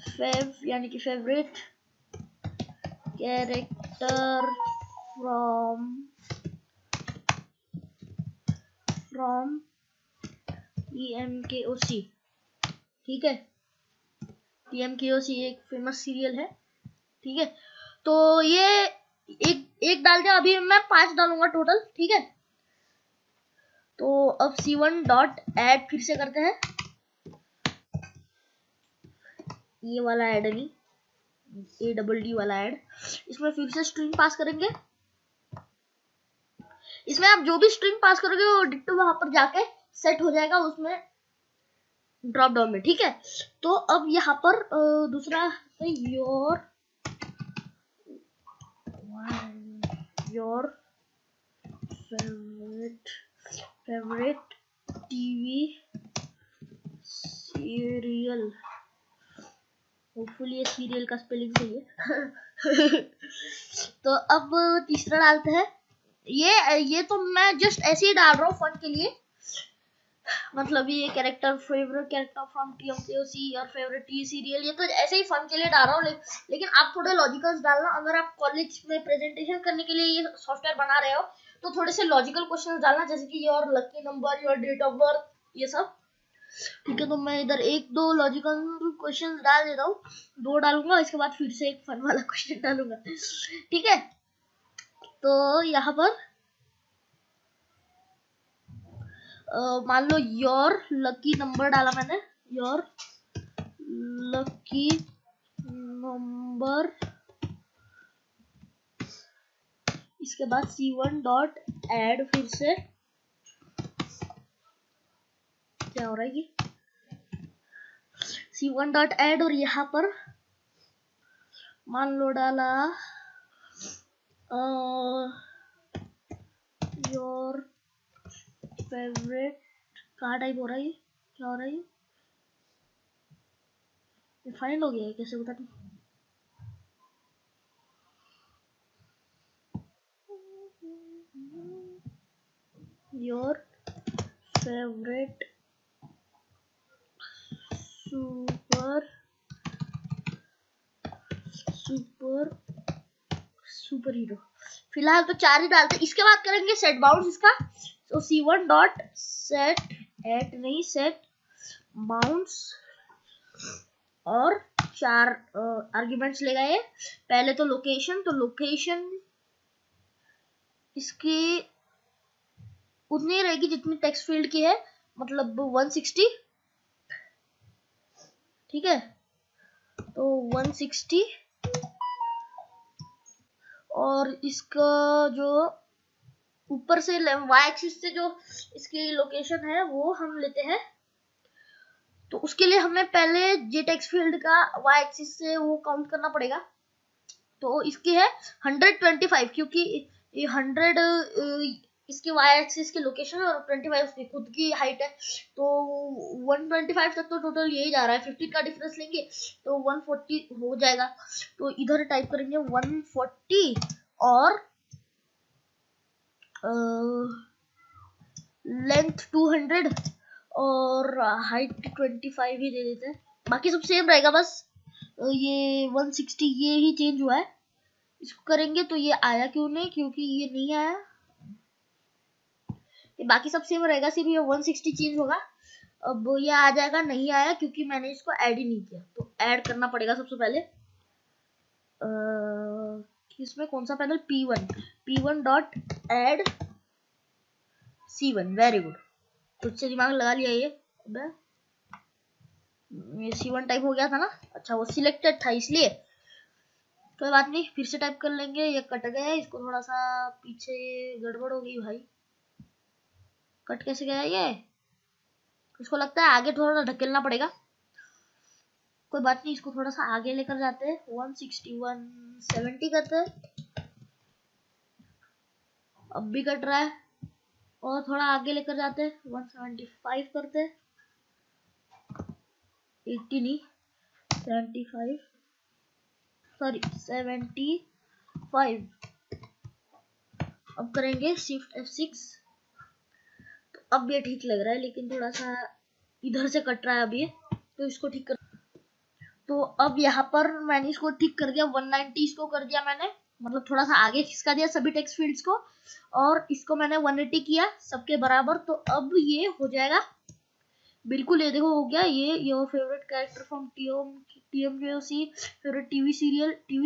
फेव यानी कि फेवरेट कैरेक्टर फ्रॉम EMKOC, ठीक है। EMKOC एक फेमस सीरियल है, ठीक है। तो ये एक डाल दिया, अभी मैं 5 डालूंगा टोटल, ठीक है। तो अब C1 डॉट ऐड फिर से करते हैं, ये वाला ऐड नहीं, ADD वाला ऐड। इसमें फिर से स्ट्रिंग पास करेंगे, इसमें आप जो भी स्ट्रिंग पास करोगे वो डिट्टो वहां पर जाके सेट हो जाएगा उसमें ड्रॉप डाउन में, ठीक है। तो अब यहाँ पर दूसरा your favourite TV serial, hopefully ये सीरियल का स्पेलिंग सही है। तो अब तीसरा डालते हैं, ये तो मैं जस्ट ऐसे ही डाल रहा हूँ फन के लिए, मतलब ये character favourite character from TMKOC और फेवरेट टीवी सीरियल, ये तो ऐसे ही फन के लिए डाल रहा हूँ। लेकिन आप थोड़े लॉजिकल्स डालना, अगर आप कॉलेज में प्रेजेंटेशन करने के लिए ये सॉफ्टवेयर बना रहे हो तो थोड़े से लॉजिकल क्वेश्चंस डालना, जैसे कि your lucky number, your date of birth, ये सब, ठीक है। तो मैं इधर 1-2 लॉजिकल क्वेश्चंस डाल देता हूँ, 2 डालूंगा, इसके बाद फिर से एक फन वाला क्वेश्चन डालूंगा, ठीक है। तो यहाँ पर मान लो योर लकी नंबर डाला मैंने, योर लकी नंबर, इसके बाद C1 डॉट ऐड, फिर से क्या हो रहा है ये, C1 डॉट ऐड, और यहाँ पर मान लो डाला योर फेवरेट, कहाँ टाइप हो रहा है ये, क्या हो रहा है ये फाइंड हो गया है, कैसे बता दूं। योर फेवरेट सुपर हीरो, फिलहाल तो 4 ही डालते, इसके बाद करेंगे सेट बाउंड्स इसका। तो C1 डॉट सेट एट नहीं सेट बाउंड्स, और 4 आर्ग्यूमेंट्स लेगा ये। पहले तो लोकेशन, तो लोकेशन इसकी उतनी रहेगी जितनी टेक्स्ट फील्ड की है, मतलब 160, ठीक है। तो 160, और इसका जो ऊपर से वाई एक्सिस से जो इसकी लोकेशन है वो हम लेते हैं, तो उसके लिए हमें पहले जे टेक्स्ट फील्ड का वाई एक्सिस से वो काउंट करना पड़ेगा। तो इसकी है 125, क्योंकि ये 100 इसकी वाई एक्सिस की लोकेशन है और 25 उसकी खुद की हाइट है, तो 125 तक तो टोटल यही जा रहा है। 15 का डिफरेंस लेंगे तो 140 हो जाएगा। तो इधर टाइप करेंगे 140 और लेंथ 200 और हाइट 25 ही दे देते हैं, बाकी सब सेम रहेगा, बस ये 160 ये ही चेंज हुआ है। इसको करेंगे तो ये आया क्यों नहीं, क्योंकि ये नहीं आया, ये बाकी सब सेम रहेगा, सिर्फ ये 160 चेंज होगा। अब ये आ जाएगा, नहीं आया क्योंकि मैंने इसको ऐड ही नहीं किया, तो ऐड करना पड़ेगा सबसे पहले। इसमें कौन सा panel, P1 dot add C1, very good, कुछ से दिमाग लगा लिया ये C1 टाइप हो गया था ना, अच्छा वो सिलेक्टेड था इसलिए, कोई बात नहीं, फिर से टाइप कर लेंगे। ये कट गया है, इसको थोड़ा सा पीछे गड़बड़ हो गई भाई, कट कैसे गया ये, इसको लगता है आगे थोड़ा ढकेलना पड़ेगा, कोई बात नहीं, इसको थोड़ा सा आगे लेकर जाते हैं, 160 170 करते हैं, अब भी कट रहा है, और थोड़ा आगे लेकर जाते हैं, 175 करते हैं, 80 नहीं 75, सॉरी 75। अब करेंगे शिफ्ट F6, तो अब ये ठीक लग रहा है, लेकिन थोड़ा सा इधर से कट रहा है अब ये, तो इसको ठीक कर। तो अब यहाँ पर मैंने इसको ठीक कर दिया, 190 इसको कर दिया मैंने, मतलब थोड़ा सा आगे खिसका दिया सभी टेक्स्ट फील्ड्स को, और इसको मैंने 180 किया सबके बराबर। तो अब ये हो जाएगा बिल्कुल, ये देखो हो गया ये your favourite character from TMJOC, favourite TV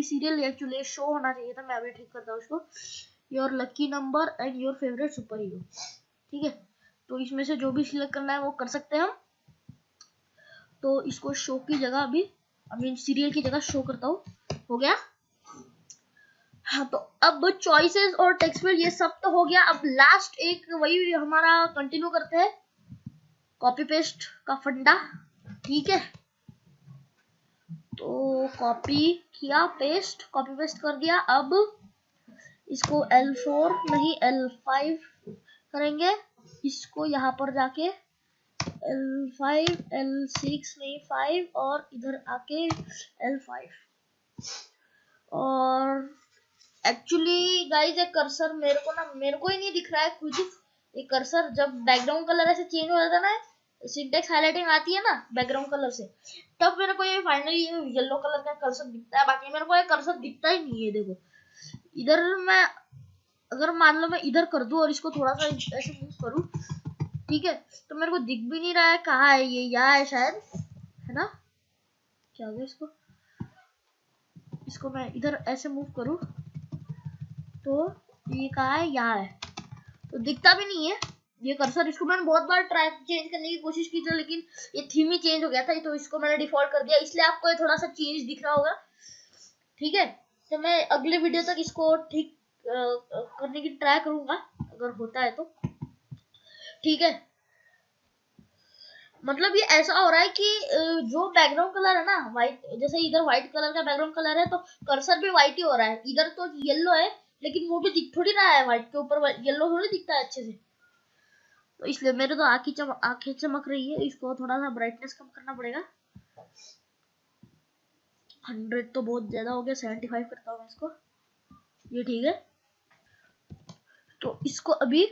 serial actually show होना चाहिए था, मैं अभी ठीक करता हूँ उसको, your lucky number and your favourite superhero. ठीक है, तो इसमें से जो भी सिलेक्ट करना है वो कर सकते हैं हम। तो इसको शो की जगह अभी सीरियल की जगह शो करता हूँ, हो गया। हाँ, तो अब चॉइसेस और टेक्स्ट फील्ड ये सब तो हो गया। अब लास्ट एक वही हमारा कंटिन्यू करते हैं, कॉपी पेस्ट का फंडा। ठीक है, तो कॉपी किया, कॉपी पेस्ट कर दिया। अब इसको L4 नहीं L5 करेंगे, इसको यहाँ पर जाके L5 L6 नहीं 5 और इधर आके L5। और एक्चुअली गाइस एक कर्सर मेरे को ही नहीं दिख रहा है खुद। ये कर्सर जब बैकग्राउंड कलर ऐसे चेंज हो जाता है ना, सिंटेक्स हाइलाइटिंग आती है ना बैकग्राउंड कलर से, तब मेरे को ये फाइनली येलो कलर का कर्सर दिखता है। बाकी मेरे को ये कर्सर दिखता ही नहीं है। देखो इधर मैं अगर मान लो मैं इधर कर दूं और इसको थोड़ा सा ऐसे मूव करूं, ठीक है, तो मेरे को दिख भी नहीं रहा है कहाँ है ये, यहाँ है शायद, है ना? क्या हो गया इसको मैं इधर ऐसे मूव करूं तो ये कहाँ है, यहाँ है, तो दिखता भी नहीं है ये कर्सर। इसको मैंने बहुत बार ट्राई चेंज करने की कोशिश की थी, लेकिन ये थीम ही चेंज हो गया था, तो इसको मैंने डिफॉल्ट कर दिया, इसलिए आपको ये थोड़ा सा चेंज दिख रहा होगा। ठीक है, तो मैं अगले वीडियो तक इसको ठीक करने की ट्राई करूंगा अगर होता है तो। ठीक है, मतलब ये ऐसा हो रहा है कि जो बैकग्राउंड कलर है ना व्हाइट, जैसे इधर व्हाइट कलर का बैकग्राउंड कलर है तो कर्सर भी व्हाइट ही हो रहा है। इधर तो येलो है लेकिन वो भी दिख थोड़ी रहा है, व्हाइट के ऊपर येलो थोड़ी दिखता है अच्छे से, तो इसलिए मेरे तो आंखें चमक रही है। इसको थोड़ा सा ब्राइटनेस कम करना पड़ेगा, 100 तो बहुत ज्यादा हो गया, 75 करता हूँ मैं इसको, ये ठीक है। तो इसको अभी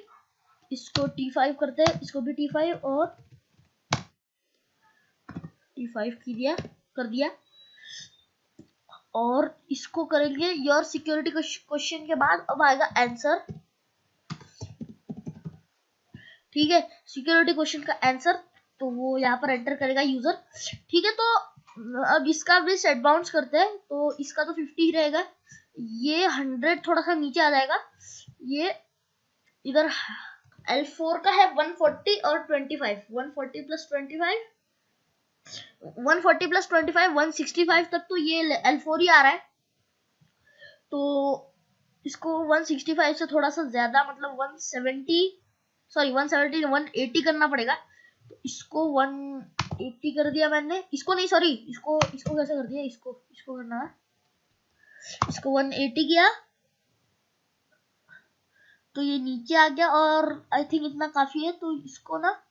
इसको T5 करते हैं, इसको भी T5 और T5 कर दिया। और इसको करेंगे योर सिक्योरिटी क्वेश्चन के बाद अब आएगा आंसर। ठीक है, सिक्योरिटी क्वेश्चन का आंसर तो वो यहाँ पर एंटर करेगा यूजर। ठीक है, तो अब इसका भी सेट बाउंस करते हैं, तो इसका तो 50 ही रहेगा, ये 100 थोड़ा सा नीचे आ जाएगा, ये इधर L4 का है 140 और 25, 140 प्लस 25 140 प्लस 25 165 तक तो ये L4 ही आ रहा है। तो इसको 165 से थोड़ा सा ज्यादा मतलब 180 करना पड़ेगा। तो इसको 180 कर दिया मैंने, इसको नहीं सॉरी इसको कैसे कर दिया, इसको करना है, इसको 180 किया तो ये नीचे आ गया, और आई थिंक इतना काफी है, तो इसको ना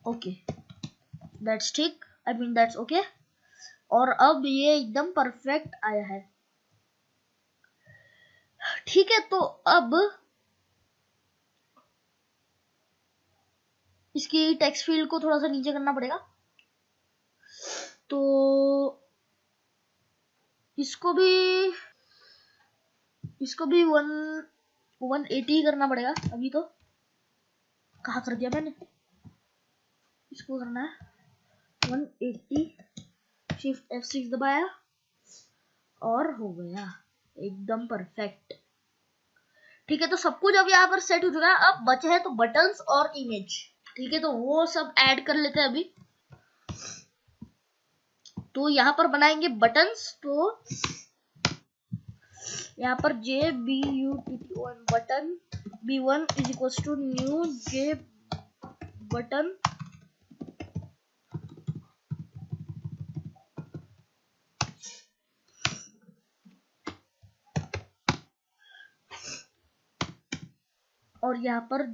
ओके दैट्स ठीक, आई मीन दैट्स ओके। और अब ये एकदम परफेक्ट आया है। ठीक है, तो अब इसकी टेक्स्ट फील्ड को थोड़ा सा नीचे करना पड़ेगा, तो इसको भी 180 करना पड़ेगा। अभी तो कहाँ कर दिया मैंने, इसको करना है 180, शिफ्ट F6 दबाया और हो गया एकदम परफेक्ट। ठीक है, तो सब कुछ अब यहाँ पर सेट हो चुका है। अब बचे हैं तो बटन्स और इमेज। ठीक है, तो वो सब ऐड कर लेते हैं अभी। तो यहाँ पर बनाएंगे बटन्स, तो यहाँ पर JBUTTON button B1 is equals to new J button, और यहाँ पर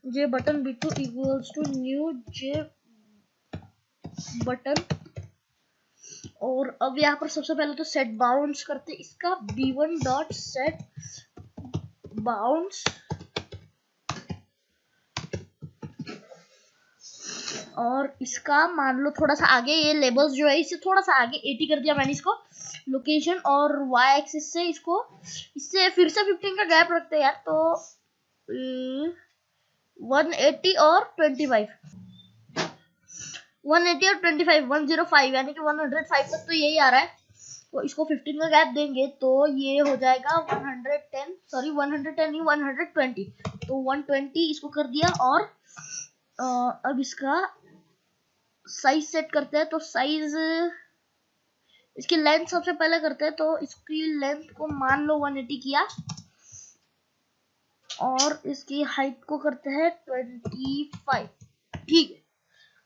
J button B2 equals to new J button. और अब यहाँ पर सबसे पहले तो सेट बाउंड्स करते इसका B1 डॉट सेट बाउंस और इसका मान लो थोड़ा सा आगे, ये लेबल्स जो है इसे थोड़ा सा आगे 80 कर दिया मैंने इसको लोकेशन, और वाई एक्सिस से इसको इससे फिर से 15 का गैप रखते हैं यार, तो 180 और 25 180 और 25 105 यानी कि 105 तक तो यही आ रहा है। तो इसको 15 का गैप देंगे तो ये हो जाएगा 110, सॉरी 110 नहीं 120, तो 120 इसको कर दिया। और अब इसका साइज सेट करते हैं, तो साइज इसकी लेंथ सबसे पहले करते हैं, तो इसकी लेंथ को मान लो 180 किया और इसकी हाइट को करते हैं 25, ठीक है।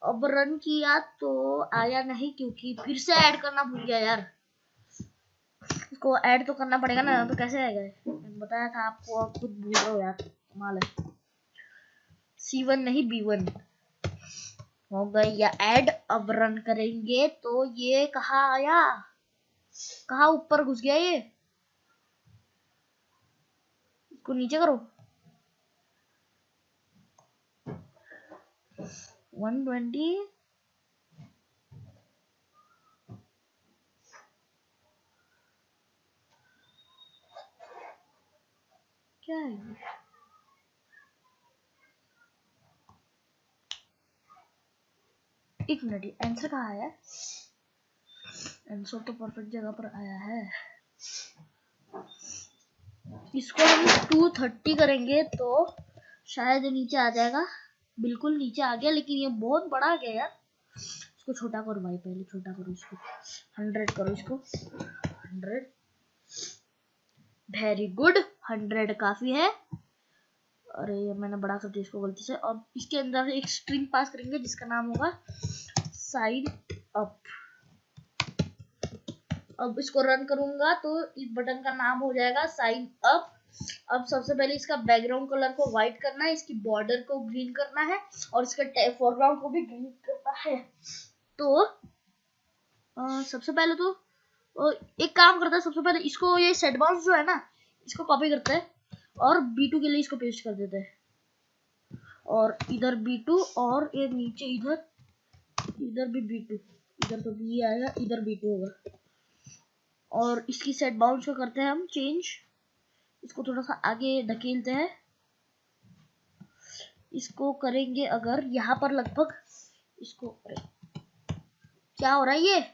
अब रन किया तो आया नहीं क्योंकि फिर से ऐड करना भूल गया यार, इसको ऐड तो करना पड़ेगा ना, तो कैसे आएगा, बताया था आपको, आप खुद भूल रहे हो यार, कमाल है। C1 नहीं B1 हो गया ऐड। अब रन करेंगे तो ये कहाँ आया, कहाँ ऊपर घुस गया, ये इसको नीचे करो 120 क्या है ये? एक मिनट, आंसर कहाँ आया, आंसर तो परफेक्ट जगह पर आया है। इसको हम 230 करेंगे तो शायद नीचे आ जाएगा, बिल्कुल नीचे आ गया, लेकिन ये बहुत बड़ा आ गया यार, इसको छोटा करो भाई, पहले छोटा करो इसको, 100 करो इसको, 100 वेरी गुड, 100 काफी है। अरे मैंने बड़ा कर दिया इसको गलती से। अब इसके अंदर एक स्ट्रिंग पास करेंगे जिसका नाम होगा साइन अप। अब इसको रन करूंगा तो इस बटन का नाम हो जाएगा साइन अप। अब सबसे पहले इसका बैकग्राउंड कलर को व्हाइट करना है, इसकी बॉर्डर को ग्रीन करना है और इसका फोरग्राउंड को भी ग्रीन करना है। तो सबसे पहले तो एक काम करता है, सबसे पहले इसको ये सेट बाउंस जो है ना, इसको कॉपी करते हैं और B2 के लिए इसको पेस्ट कर देते हैं, और इधर B2 और ये नीचे इधर भी B2, इधर तो B आएगा, इधर B2 होगा। और इसकी सेट बाउंस को करते हैं हम चेंज, इसको थोड़ा सा आगे धकेलते हैं, इसको करेंगे अगर यहाँ पर लगभग इसको, क्या हो रहा है ये,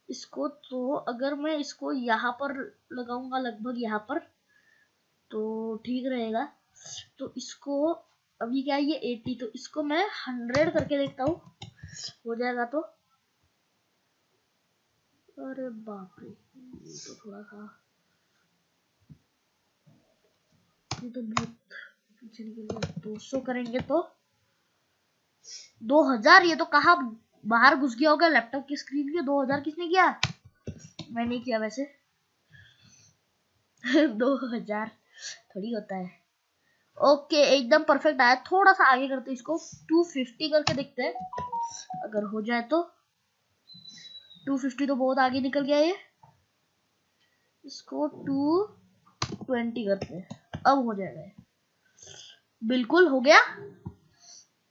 इसको तो अगर मैं इसको यहाँ पर लगाऊंगा लगभग यहाँ पर तो ठीक रहेगा। तो इसको अभी क्या है ये 80, तो इसको मैं 100 करके देखता हूँ, हो जाएगा तो, अरे बाप रे, ये तो थोड़ा सा, ये तो बहुत पीछे निकल गया। 200 करेंगे तो 2000, ये तो कहाँ बाहर घुस गया होगा लैपटॉप की स्क्रीन के। 2000 किसने किया, मैंने नहीं किया वैसे। 2000 थोड़ी होता है। ओके एकदम परफेक्ट आया, थोड़ा सा आगे करते इसको 250 करके देखते हैं अगर हो जाए तो। 250 तो बहुत आगे निकल गया ये, इसको 220 करते हैं, अब हो जाएगा, बिल्कुल हो गया।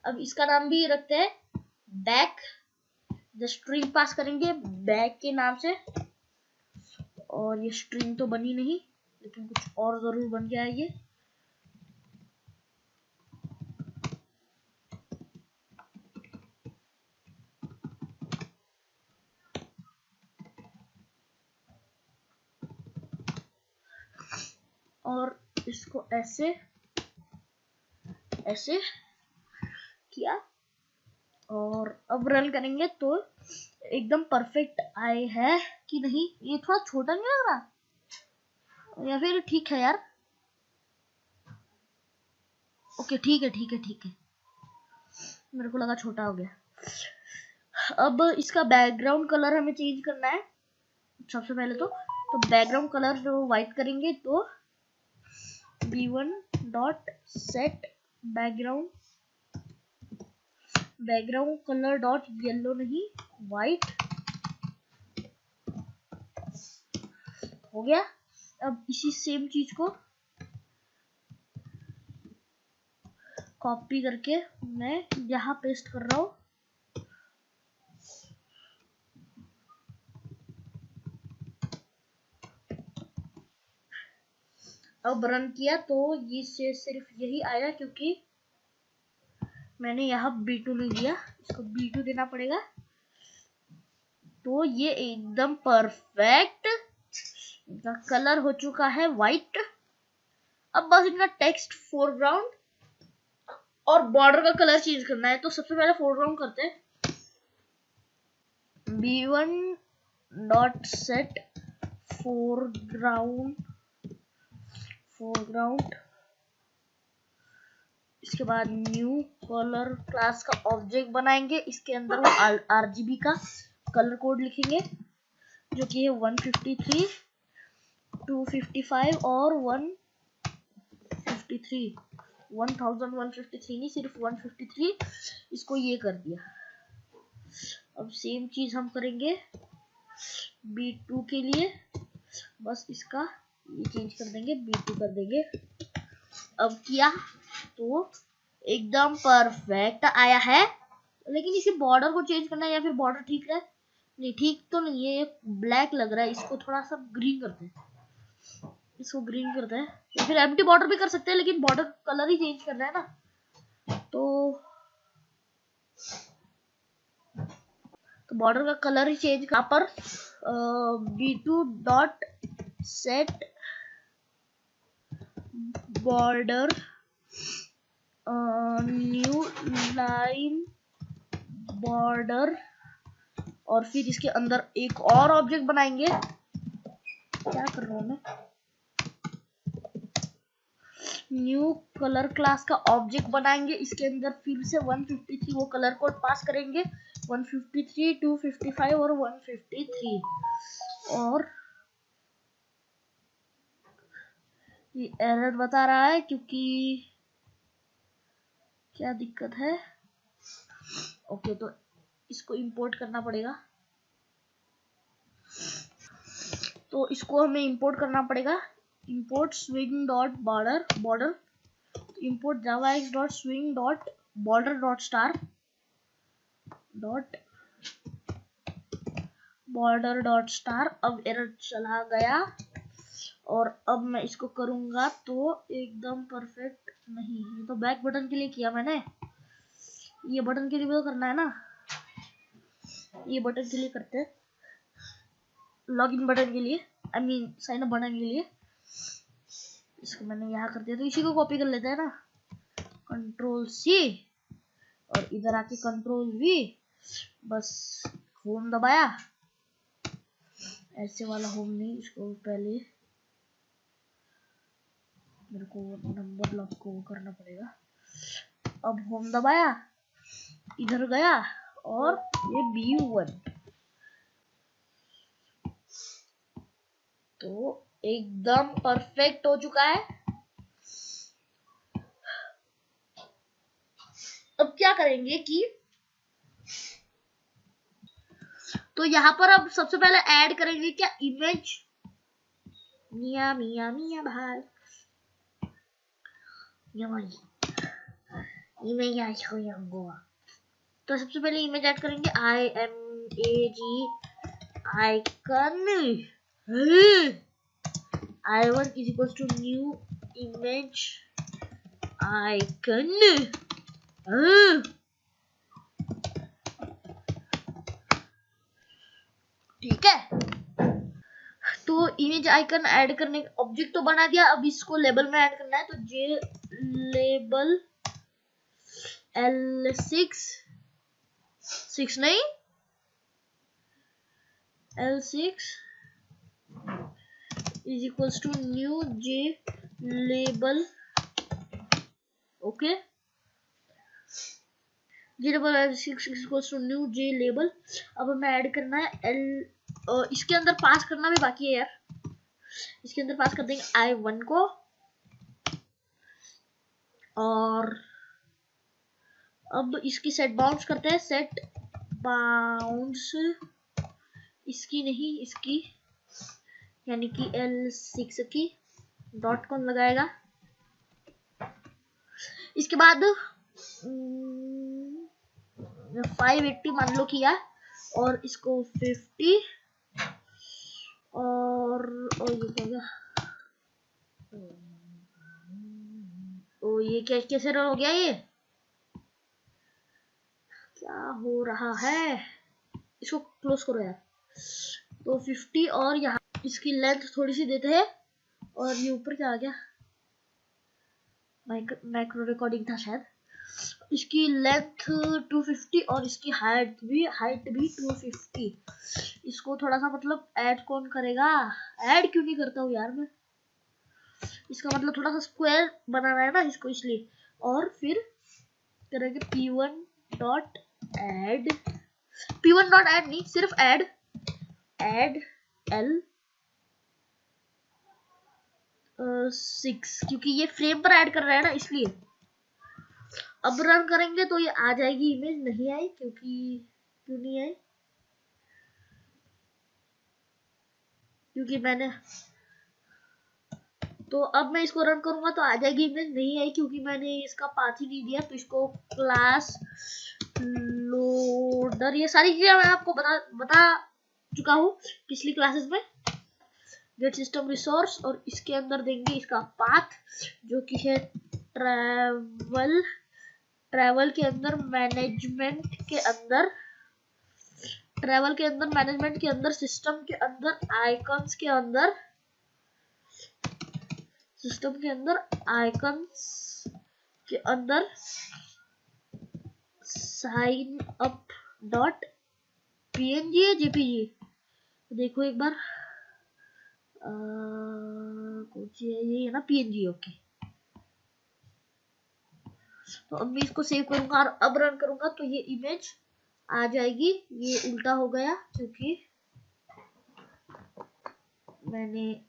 अब इसका नाम भी रखते हैं बैक, जो स्ट्रिंग पास करेंगे बैक के नाम से, और ये स्ट्रिंग तो बनी नहीं लेकिन कुछ और जरूर बन गया है ये। और इसको ऐसे ऐसे किया और अब रन करेंगे तो एकदम परफेक्ट आए है कि नहीं, ये थोड़ा छोटा नहीं लग रहा या फिर ठीक है यार, ओके ठीक है ठीक है ठीक है, मेरे को लगा छोटा हो गया। अब इसका बैकग्राउंड कलर हमें चेंज करना है सबसे पहले तो बैकग्राउंड कलर जो व्हाइट करेंगे तो B1 dot set background colour dot yellow नहीं व्हाइट, हो गया। अब इसी सेम चीज को कॉपी करके मैं यहाँ पेस्ट कर रहा हूँ। अब रन किया तो ये सिर्फ यही आया क्योंकि मैंने यहाँ B2 नहीं दिया, इसको B2 देना पड़ेगा। तो ये एकदम परफेक्ट, इनका कलर हो चुका है व्हाइट। अब बस इनका टेक्स्ट फोरग्राउंड और बॉर्डर का कलर चेंज करना है। तो सबसे पहले फोरग्राउंड करते हैं। B1 डॉट सेट फोरग्राउंड, इसके बाद न्यू कलर क्लास का ऑब्जेक्ट बनाएंगे। इसके अंदर वो RGB का कलर कोड लिखेंगे जो कि है 153, 255 और 153। 1153 नहीं, सिर्फ 153। इसको ये कर दिया। अब सेम चीज हम करेंगे B2 के लिए, बस इसका ये चेंज कर देंगे, B2 कर देंगे। अब किया तो एकदम परफेक्ट आया है। लेकिन इसी बॉर्डर को चेंज करना है या फिर बॉर्डर ठीक है? नहीं, ठीक तो नहीं है, ये ब्लैक लग रहा है। इसको थोड़ा सा ग्रीन करते हैं, इसको ग्रीन करते हैं। या फिर एम्प्टी बॉर्डर भी कर सकते हैं, लेकिन बॉर्डर कलर ही चेंज करना है ना। तो बॉर्डर का कलर ही चेंज यहाँ पर B2 dot set border new line border, और फिर इसके अंदर एक और ऑब्जेक्ट बनाएंगे। क्या कर रहा हूँ मैं? न्यू कलर क्लास का ऑब्जेक्ट बनाएंगे। इसके अंदर फिर से 153 वो कलर कोड पास करेंगे, 153, 255 और 153। और ये एरर बता रहा है क्योंकि क्या दिक्कत है। ओके, तो इसको इंपोर्ट करना पड़ेगा। तो इसको हमें इंपोर्ट करना पड़ेगा। Import swing dot border, import javax dot swing dot border dot star dot border dot star. अब एरर चला गया और अब मैं इसको करूंगा तो एकदम परफेक्ट नहीं। ये तो बैक बटन के लिए किया मैंने, ये बटन के लिए भी तो करना है ना। ये बटन के लिए करते हैं, लॉगिन बटन के लिए, I mean sine up button के लिए। इसको मैंने यहाँ कर दिया, तो इसी को कॉपी कर लेते हैं ना। Ctrl+C और इधर आके Ctrl+V, बस होम दबाया। ऐसे वाला होम नहीं, इसको पहले मेरे को नंबर लॉक को करना पड़ेगा। अब होम दबाया, इधर गया और ये B1, तो एकदम परफेक्ट हो चुका है। अब क्या करेंगे कि तो यहाँ पर अब सबसे पहले ऐड करेंगे क्या, इमेज। मिया मिया मिया भाई, इमेज तो सबसे पहले इमेज ऐड करेंगे, IMAG icon I1 is equals to new image icon। ठीक है, तो इमेज आइकन ऐड करने ऑब्जेक्ट तो बना दिया। अब इसको लेबल में ऐड करना है, तो जे लेबल L6 नहीं, L6 is equals to new J label। Okay, J label L6 is equals to new J label. अब हमें ऐड करना है इसके अंदर पास करना भी बाकी है यार। इसके अंदर पास कर देंगे I1 को, और अब इसकी सेट बाउंड्स करते हैं। सेट बाउंड्स, इसकी नहीं, इसकी यानी कि L6 की डॉट कौन लगाएगा। इसके बाद 580 मान लो किया और इसको 50 और ये क्या गया, ये क्या कैसे रन हो गया, ये क्या हो रहा है, इसको क्लोज करो यार। तो 50 और यहाँ इसकी लेंथ थोड़ी सी देते हैं और ये ऊपर क्या आ गया, माइक्रो रिकॉर्डिंग था शायद। इसकी लेंथ 250 और इसकी हाइट भी 250। इसको थोड़ा सा मतलब ऐड कौन करेगा, ऐड क्यों नहीं करता हूँ यार मैं, इसका मतलब थोड़ा सा स्क्वायर बनाना है ना इसको, इसलिए। और फिर करेंगे p1 dot add, p1 dot add नहीं, सिर्फ ऐड L 6, क्योंकि ये फ्रेम पर ऐड कर रहा है ना इसलिए। अब रन करेंगे तो ये आ जाएगी इमेज, नहीं आई क्यों नहीं आई, क्योंकि मैंने, तो अब मैं इसको रन करूंगा तो आ जाएगी इमेज, नहीं आई क्योंकि मैंने इसका पाथ ही नहीं दिया। तो इसको क्लास लोडर, ये सारी चीजें मैं आपको बता चुका हूँ पिछली क्लासेस में। गेट सिस्टम रिसोर्स और इसके अंदर देंगे इसका पाथ जो कि है ट्रैवल के अंदर मैनेजमेंट के अंदर, ट्रैवल के अंदर मैनेजमेंट के अंदर, सिस्टम के अंदर आइकन्स के अंदर, सिस्टम के अंदर आइकन्स के अंदर साइन अप डॉट png है jpg, देखो एक बार कौन सी है, ये है ना png, ओके। तो अब मैं इसको सेव करूंगा और अब रन करूंगा तो ये इमेज आ जाएगी। ये उल्टा हो गया क्योंकि मैंने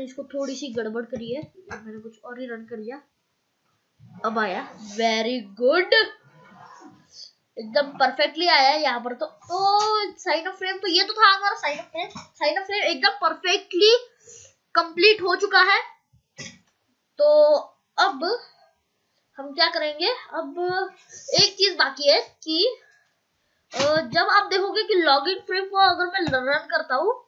इसको थोड़ी सी गड़बड़ करी है, मैंने कुछ और ही रन कर लिया। अब आया, वेरी गुड, एकदम परफेक्टली आया है यहाँ पर। तो साइन ऑफ फ्रेम, तो ये तो था हमारा sign of frame. Sign of frame एकदम परफेक्टली कंप्लीट हो चुका है। तो अब हम क्या करेंगे, अब एक चीज बाकी है कि जब आप देखोगे कि लॉगिन फ्रेम को अगर मैं रन करता हूँ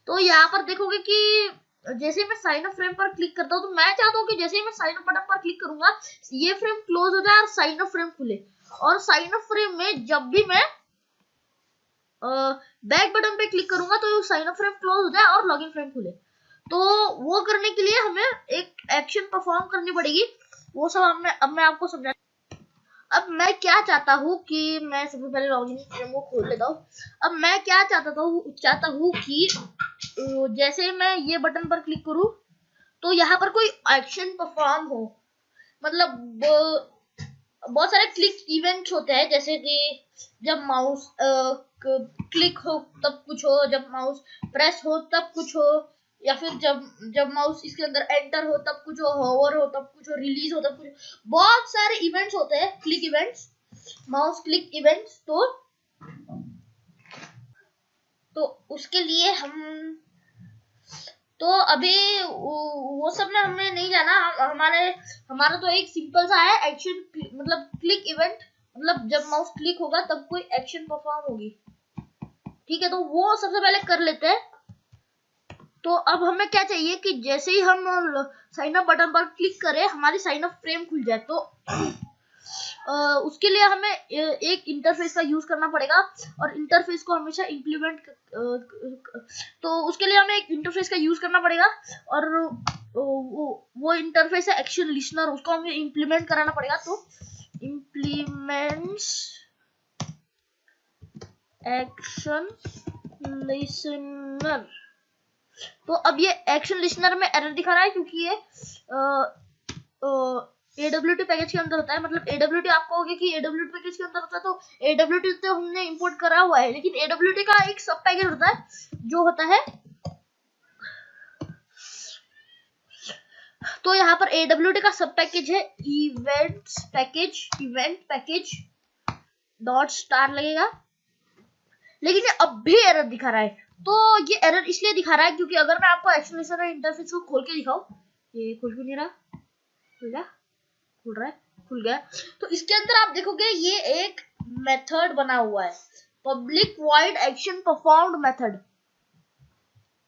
तो यहाँ पर देखोगे कि जैसे मैं साइन अप फ्रेम पर क्लिक करता हूँ, तो मैं चाहता हूँ कि जैसे ही मैं साइन अप बटन पर क्लिक करूंगा ये फ्रेम क्लोज हो जाए और साइन अप फ्रेम खुले। और साइन अप फ्रेम में जब भी मैं बैक बटन पे क्लिक करूंगा तो साइन अप फ्रेम क्लोज हो जाए और लॉगिन फ्रेम खुले। तो वो करने के लिए हमें एक एक्शन परफॉर्म करनी पड़ेगी, वो सब अब मैं आपको समझा। अब मैं क्या चाहता हूँ कि मैं सबसे पहले लॉगिन फ्रेम को खोल लेता हूँ। अब मैं क्या चाहता हूँ कि जैसे मैं ये बटन पर क्लिक करूँ तो यहाँ पर कोई एक्शन परफॉर्म हो, मतलब बहुत सारे क्लिक इवेंट्स होते हैं, जैसे कि जब माउस क्लिक हो तब कुछ हो, जब माउस प्रेस हो तब कुछ हो, या फिर जब माउस इसके अंदर एंटर हो तब कुछ हो, होवर हो तब कुछ हो, रिलीज हो तब कुछ हो। बहुत सारे इवेंट्स होते हैं, click events, mouse click events. तो उसके लिए तो अभी वो सब में हमें नहीं जाना। हमारा तो एक सिंपल सा है एक्शन, मतलब क्लिक इवेंट, मतलब जब माउस क्लिक होगा तब कोई एक्शन परफॉर्म होगी, ठीक है। तो वो सबसे पहले कर लेते हैं। तो अब हमें क्या चाहिए कि जैसे ही हम साइन अप बटन पर क्लिक करें हमारी साइन अप फ्रेम खुल जाए। तो उसके लिए हमें एक इंटरफेस का यूज करना पड़ेगा और इंटरफेस को हमेशा इम्प्लीमेंट तो उसके लिए हमें एक इंटरफेस का यूज करना पड़ेगा और वो इंटरफेस है एक्शन लिस्नर, उसको हमें इम्प्लीमेंट कराना पड़ेगा। तो इम्प्लीमेंट्स एक्शन लिस्नर। तो अब ये एक्शन लिस्नर में एरर दिखा रहा है क्योंकि ये AWT पैकेज के अंदर होता है। मतलब AWT आप कहोगे कि AWT पैकेज के अंदर होता है, तो AWT तो हमने इंपोर्ट करा हुआ है, लेकिन AWT का एक सब पैकेज होता है जो होता है, तो यहाँ पर AWT का सब पैकेज है इवेंट पैकेज। डॉट स्टार लगेगा, लेकिन ये अब भी एरर दिखा रहा है। तो ये एरर इसलिए दिखा रहा है क्योंकि अगर मैं आपको एक्शन लिस्नर इंटरफेस को खोल के दिखाऊं, ये खुल भी नहीं रहा, खुल गया, खुल रहा है, खुल गया। तो इसके अंदर आप देखोगे ये एक मेथड बना हुआ है, public void action performed method,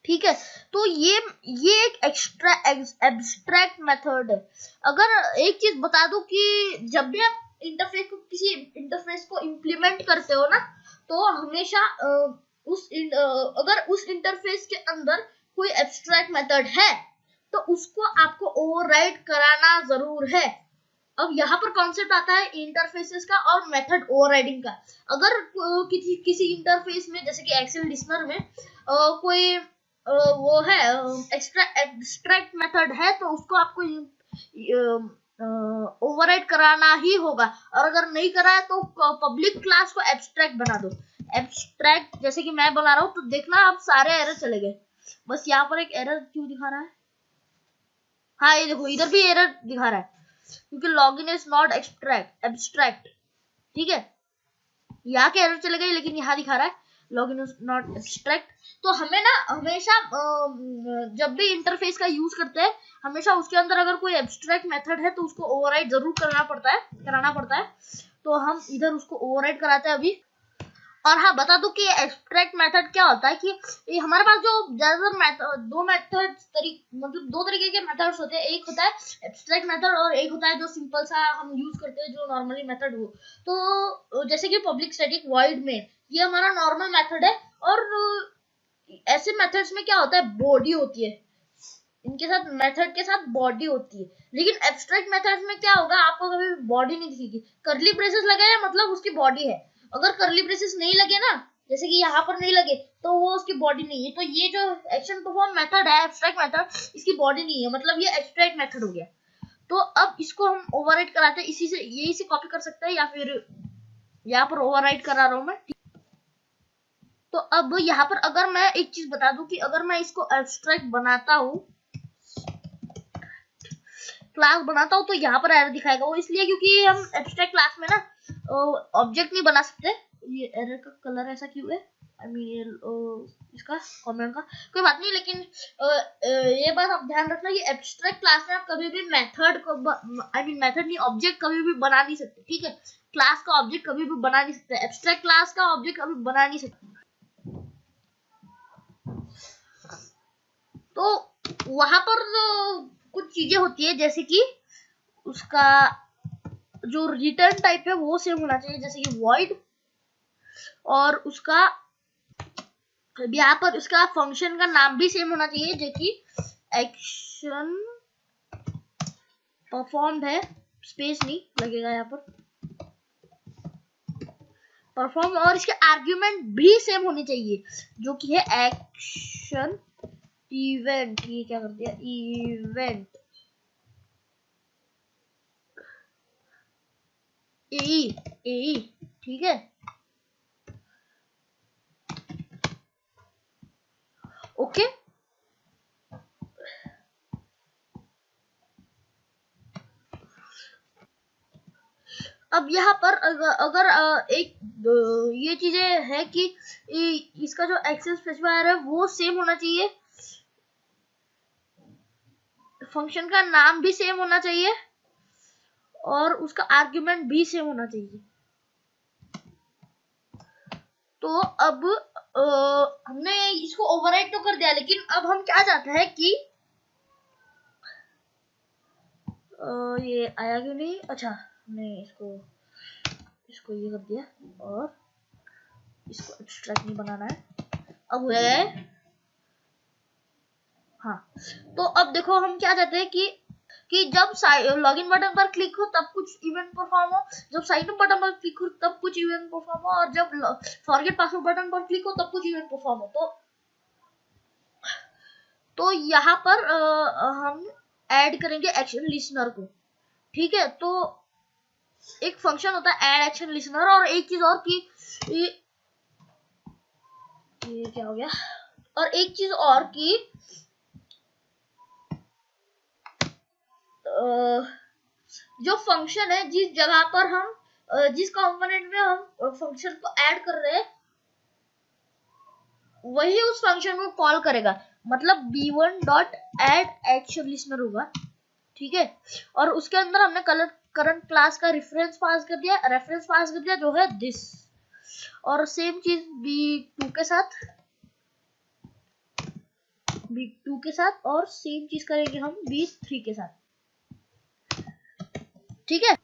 ठीक है। तो ये एक एब्स्ट्रैक्ट मेथड है। अगर एक चीज बता दूं कि जब भी आप किसी इंटरफेस को इम्प्लीमेंट करते हो ना, तो हमेशा अगर उस इंटरफेस के अंदर कोई एब्स्ट्रैक्ट मेथड है तो उसको आपको ओवरराइड कराना जरूर है। अब यहाँ पर कॉन्सेप्ट आता है इंटरफेसेस का और मेथड ओवरराइडिंग का। अगर किसी इंटरफेस में जैसे कि एक्सेल लिस्नर में कोई वो है एब्स्ट्रैक्ट मेथड है तो उसको आपको ओवरराइड कराना ही होगा, और अगर नहीं करा है तो पब्लिक क्लास को एब्स्ट्रैक्ट बना दो। एब्स्ट्रैक्ट जैसे कि मैं बना रहा हूँ, तो देखना आप सारे एरर चले गए। बस यहाँ पर एक एरर क्यों दिखा रहा है, हाँ ये देखो इधर भी एरर दिखा रहा है क्योंकि लॉगिन इज नॉट एब्स्ट्रैक्ट, ठीक है। यहाँ के एरर चले गए लेकिन यहाँ दिखा रहा है लॉगिन इज नॉट एब्स्ट्रैक्ट। तो हमें ना हमेशा जब भी इंटरफेस का यूज करते हैं, हमेशा उसके अंदर अगर कोई एब्स्ट्रैक्ट मेथड है तो उसको ओवरराइड जरूर कराना पड़ता है। तो हम इधर उसको ओवरराइड कराते हैं अभी। और हाँ बता दूं कि एब्स्ट्रैक्ट मेथड क्या होता है कि ये हमारे पास जो ज्यादातर दो तरीके के मेथड्स होते हैं। एक होता है एब्स्ट्रैक्ट मेथड और एक होता है जो सिंपल सा हम यूज करते हैं जो नॉर्मली मेथड हो। तो जैसे कि पब्लिक स्टैटिक वॉइड में ये हमारा नॉर्मल मेथड है, और ऐसे मेथड्स में क्या होता है बॉडी होती है, इनके साथ मेथड के साथ बॉडी होती है। लेकिन एब्स्ट्रैक्ट मेथड्स में क्या होगा, आपको कभी बॉडी नहीं दिखेगी। कर्ली ब्रेसेस लगे हैं मतलब उसकी बॉडी है, अगर कर्ली ब्रेसेस नहीं लगे ना, जैसे कि यहाँ पर नहीं लगे, तो वो उसकी बॉडी नहीं है। तो ये जो एक्शन परफॉर्म मेथड है एब्स्ट्रैक्ट मेथड, इसकी बॉडी नहीं है, मतलब ये एब्स्ट्रैक्ट मेथड हो गया। तो अब इसको हम ओवरराइड कराते हैं, यही से कॉपी कर सकते हैं या फिर यहाँ पर ओवरराइड करा रहा हूं मैं। तो अब यहाँ पर अगर मैं एक चीज बता दूं कि अगर मैं इसको एब्स्ट्रैक्ट बनाता हूँ, क्लास बनाता हूँ, तो यहाँ पर एरर दिखाएगा। वो इसलिए क्योंकि हम एब्स्ट्रैक्ट क्लास में ना ऑब्जेक्ट नहीं बना सकते। ये एरर का कलर ऐसा क्यों है, आई मीन इसका कमेंट का कोई बात नहीं, लेकिन ये बात आप ध्यान रखना कि एब्स्ट्रैक्ट क्लास में आप कभी भी मेथड को मेथड नहीं ऑब्जेक्ट कभी भी बना नहीं सकते, ठीक है। क्लास का ऑब्जेक्ट कभी भी बना नहीं सकते, एब्स्ट्रैक्ट क्लास का ऑब्जेक्ट कभी बना नहीं सकते। तो वहां पर कुछ चीजें होती है, जैसे कि उसका जो रिटर्न टाइप है वो सेम होना चाहिए, जैसे कि वॉइड, और उसका यहाँ पर उसका फंक्शन का नाम भी सेम होना चाहिए, जो कि एक्शन परफॉर्म्ड है, स्पेस नहीं लगेगा यहाँ पर, परफॉर्म, और इसके आर्ग्यूमेंट भी सेम होने चाहिए, जो कि है एक्शन इवेंट। ये क्या कर दिया, इवेंट ए, ठीक है। ओके अब यहाँ पर अगर एक ये चीजें है कि इसका जो एक्सेस स्पेसिफायर है वो सेम होना चाहिए, फंक्शन का नाम भी सेम होना चाहिए, और उसका आर्ग्यूमेंट भी सेम होना चाहिए। तो अब हमने इसको ओवरराइड तो कर दिया, लेकिन अब हम क्या चाहते हैं कि ये आया क्यों नहीं, अच्छा हमने इसको ये कर दिया और इसको एब्स्ट्रैक्ट नहीं बनाना है। अब हो गया है, हाँ। तो अब देखो हम क्या चाहते हैं कि जब लॉगिन बटन पर क्लिक हो तब कुछ इवेंट परफॉर्म हो, जब साइन अप बटन पर क्लिक हो तब कुछ इवेंट परफॉर्म हो, और जब फॉरगेट पासवर्ड बटन पर क्लिक हो तब कुछ इवेंट परफॉर्म हो। तो यहाँ पर हम ऐड करेंगे एक्शन लिसनर को, ठीक है। तो एक फंक्शन होता है ऐड एक्शन लिसनर, और एक चीज और कि ये क्या हो गया, और एक चीज और कि जो फंक्शन है जिस जगह पर हम जिस कंपोनेंट में हम फंक्शन को ऐड कर रहे हैं वही उस फंक्शन को कॉल करेगा, मतलब b1 dot add action listener होगा, ठीक है। और उसके अंदर हमने करंट क्लास का रेफरेंस पास कर दिया जो है दिस, और सेम चीज b2 के साथ और सेम चीज करेंगे हम b3 के साथ, ठीक है।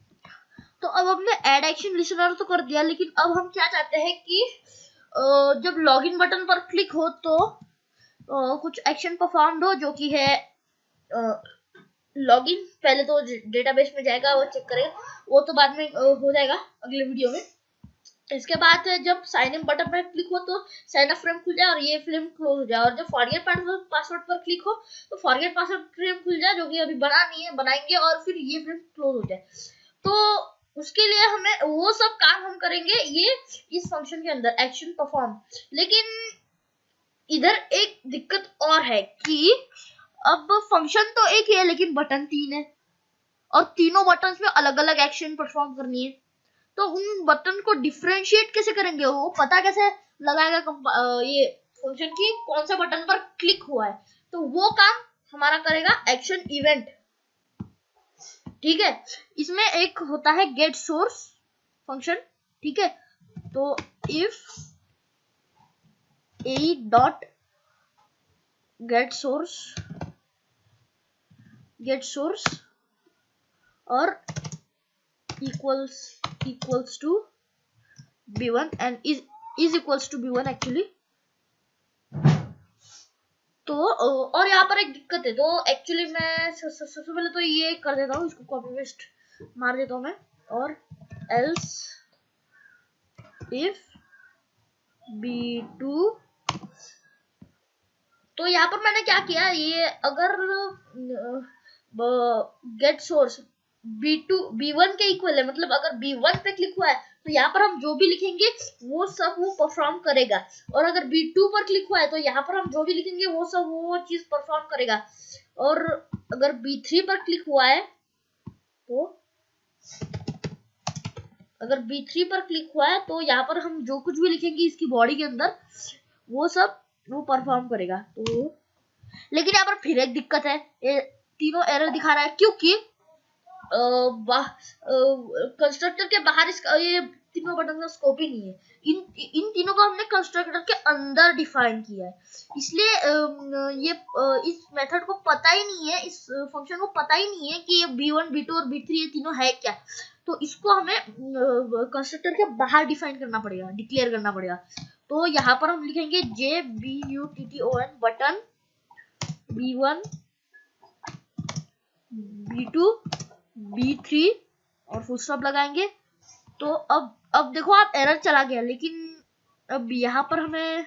तो अब हमने ऐड एक्शन लिसनर तो कर दिया, लेकिन अब हम क्या चाहते हैं कि जब लॉगिन बटन पर क्लिक हो तो कुछ एक्शन परफॉर्म हो, जो कि है लॉगिन। पहले तो डेटाबेस में जाएगा, वो चेक करेगा, वो तो बाद में हो जाएगा अगले वीडियो में। इसके बाद जब साइन इन बटन पर क्लिक हो तो साइन अप फ्रेम खुल जाए और ये फ्रेम क्लोज हो जाए, और जब फॉरगेट पासवर्ड पर क्लिक हो तो फॉरगेट पासवर्ड फ्रेम खुल जाए, जो कि अभी बना नहीं है, बनाएंगे, और फिर ये फ्रेम क्लोज हो जाए। तो उसके लिए हमें वो सब काम हम करेंगे ये इस फंक्शन के अंदर एक्शन परफॉर्म। लेकिन इधर एक दिक्कत और है कि अब फंक्शन तो एक ही है लेकिन बटन 3 है, और तीनों बटन्स में अलग अलग एक्शन परफॉर्म करनी है। तो उन बटन को डिफरेंशिएट कैसे करेंगे, वो पता कैसे लगाएगा ये फंक्शन की कौन सा बटन पर क्लिक हुआ है। तो वो काम हमारा करेगा एक्शन इवेंट, ठीक है। इसमें एक होता है गेट सोर्स फंक्शन, ठीक है। तो if A dot gate source और equals to b1 and is equals to b1 actually. तो और यहाँ पर एक दिक्कत है, तो एक्चुअली मैं सबसे पहले तो ये कर देता हूँ, इसको कॉपी पेस्ट मार देता हूँ मैं, और else if b2। तो यहाँ पर मैंने क्या किया, ये अगर गेट सोर्स b1 के इक्वल है, मतलब अगर b1 पे क्लिक हुआ है तो यहाँ पर हम जो भी लिखेंगे वो सब वो परफॉर्म करेगा, और अगर b2 पर क्लिक हुआ है तो यहाँ पर हम जो भी लिखेंगे वो सब वो चीज परफॉर्म करेगा, और अगर b3 पर क्लिक हुआ है तो यहाँ पर हम जो कुछ भी लिखेंगे इसकी बॉडी के अंदर वो सब वो परफॉर्म करेगा। तो लेकिन यहाँ पर फिर एक दिक्कत है, ये तीनों एरर दिखा रहा है क्योंकि कंस्ट्रक्टर के बाहर इसका ये तीनों बटन का स्कोप ही नहीं है। इन तीनों को हमने कंस्ट्रक्टर के अंदर डिफाइन किया है, इसलिए ये इस मेथड को पता ही नहीं है, इस फंक्शन को पता ही नहीं है कि ये b1 b2 और b3 ये तीनों है क्या। तो इसको हमें कंस्ट्रक्टर के बाहर डिफाइन करना पड़ेगा, डिक्लेयर करना पड़ेगा। तो यहाँ पर हम लिखेंगे JBUTTON button b1 b2 b3 और फुल स्टॉप लगाएंगे। तो अब देखो आप एरर चला गया, लेकिन अब यहाँ पर हमें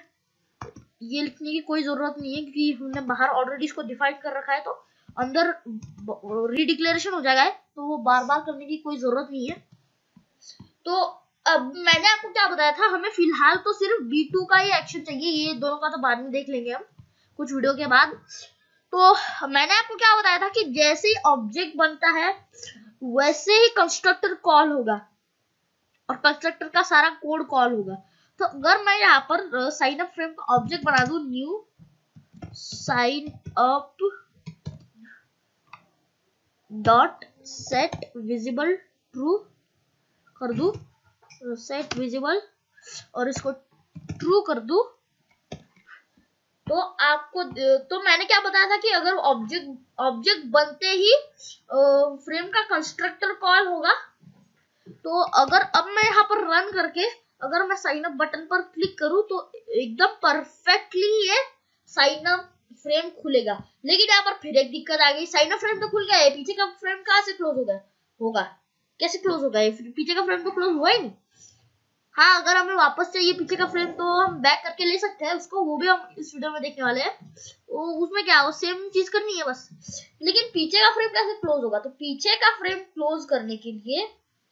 ये लिखने की कोई जरूरत नहीं है क्योंकि हमने बाहर ऑलरेडी इसको डिफाइन कर रखा है, तो अंदर रीडिक्लेरेशन हो जाएगा, तो वो बार बार करने की कोई जरूरत नहीं है। तो अब मैंने आपको क्या बताया था, हमें फिलहाल तो सिर्फ b2 का ही एक्शन चाहिए, ये दोनों का तो बाद में देख लेंगे हम कुछ वीडियो के बाद। तो मैंने आपको क्या बताया था कि जैसे ही ऑब्जेक्ट बनता है वैसे ही कंस्ट्रक्टर कॉल होगा और कंस्ट्रक्टर का सारा कोड कॉल होगा। तो अगर मैं यहाँ पर साइन अप फ्रेम का ऑब्जेक्ट बना दूं, new sign up dot set visible true कर दूं, सेट विजिबल, और इसको ट्रू कर दूं, तो आपको तो मैंने क्या बताया था कि अगर ऑब्जेक्ट बनते ही फ्रेम का कंस्ट्रक्टर कॉल होगा। तो अगर अब मैं यहाँ पर रन करके अगर मैं साइन अप बटन पर क्लिक करूं तो एकदम परफेक्टली ये साइन अप फ्रेम खुलेगा। लेकिन यहाँ पर फिर एक दिक्कत आ गई, साइन अप फ्रेम तो खुल गया है, पीछे का फ्रेम कहाँ से क्लोज होगा कैसे क्लोज होगा, पीछे का फ्रेम तो क्लोज हुआ ही नहीं। हाँ, अगर हमें वापस चाहिए पीछे का फ्रेम तो हम बैक करके ले सकते हैं उसको, वो भी हम इस वीडियो में देखने वाले हैं। उसमें क्या है, सेम चीज करनी है बस। लेकिन पीछे का फ्रेम कैसे क्लोज होगा, तो पीछे का फ्रेम क्लोज करने के लिए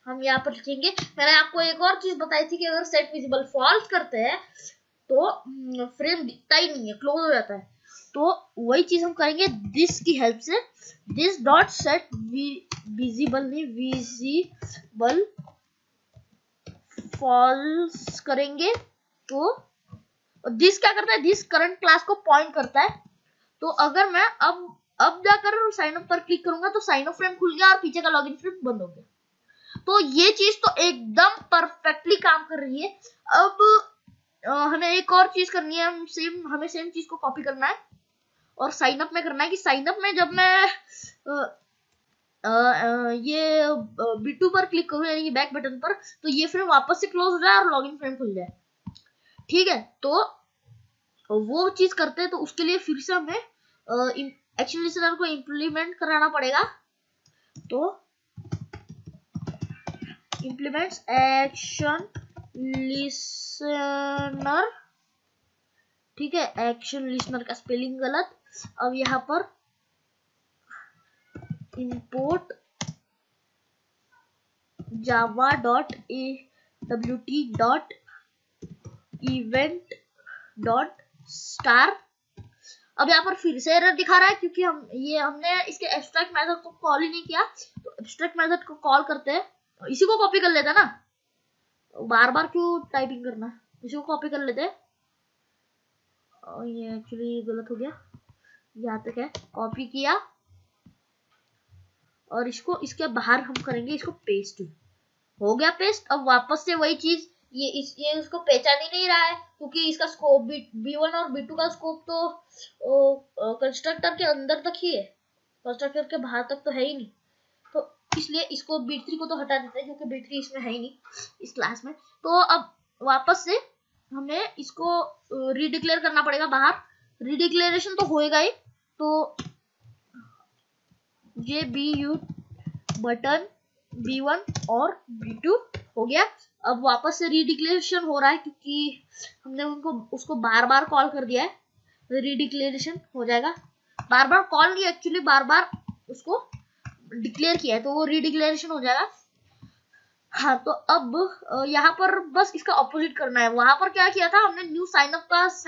हम यहाँ पर लिखेंगे, मैंने आपको एक और चीज बताई थी कि अगर सेट विजिबल फॉल्स करते हैं तो फ्रेम दिखता ही नहीं है, क्लोज हो जाता है। तो वही चीज हम करेंगे दिस की हेल्प से, this dot set visible false करेंगे तो दिस क्या करता है, दिस करंट क्लास को पॉइंट करता है। तो अगर मैं अब जाकर साइन अप पर क्लिक करूंगा तो साइन अप फ्रेम खुल गया और पीछे का लॉगिन फ्रेम बंद हो गया। तो ये चीज तो एकदम परफेक्टली काम कर रही है। अब हमें एक और चीज करनी है, हमें सेम चीज को कॉपी करना है और साइन अप में करना है कि साइन अप में जब मैं ये B2 पर क्लिक करूं यानी कि बैक बटन पर, तो ये फ्रेम वापस से क्लोज हो जाए और लॉगिन फ्रेम खुल जाए। ठीक है, तो वो चीज करते हैं तो उसके लिए फिर से हमें एक्शन लिसनर को इम्प्लीमेंट कराना पड़ेगा। तो इम्प्लीमेंट्स एक्शन लिसनर, ठीक है, एक्शन लिसनर का स्पेलिंग गलत। अब यहाँ पर import java.awt.event.star। अब यहाँ पर फिर से एरर दिखा रहा है क्योंकि हमने इसके एब्स्ट्रैक्ट मेथड को कॉल ही नहीं किया। तो एब्स्ट्रैक्ट मेथड को कॉल करते हैं, इसी को कॉपी कर लेते हैं ना, बार बार क्यों टाइपिंग करना, इसी को कॉपी कर लेते हैं। और ये एक्चुअली गलत हो गया, यहाँ तक है, कॉपी किया और इसको इसके बाहर हम करेंगे इसको पेस्ट। हो गया पेस्ट। अब वापस से वही चीज, ये उसको पहचान ही नहीं रहा है क्योंकि इसका स्कोप B1 और B2 का स्कोप तो कंस्ट्रक्टर के अंदर तक ही है, कंस्ट्रक्टर के बाहर तक तो है ही नहीं। तो इसलिए इसको B3 को तो हटा देते हैं क्योंकि B3 इसमें है ही नहीं इस क्लास में। तो अब वापस से हमें इसको रीडिक्लेयर करना पड़ेगा बाहर। रीडिक्लेरेशन तो होएगा ही, तो ये BU बटन B1 और B2 हो गया। अब वापस से रीडिक्लेरेशन हो रहा है क्योंकि हमने उसको बार बार कॉल कर दिया है, रीडिक्लेरेशन हो जाएगा। बार बार कॉल नहीं, एक्चुअली बार बार उसको डिक्लेयर किया है तो वो रीडिक्लेरेशन हो जाएगा। हाँ, तो अब यहाँ पर बस इसका ऑपोजिट करना है। वहां पर क्या किया था हमने, न्यू साइन अप क्लास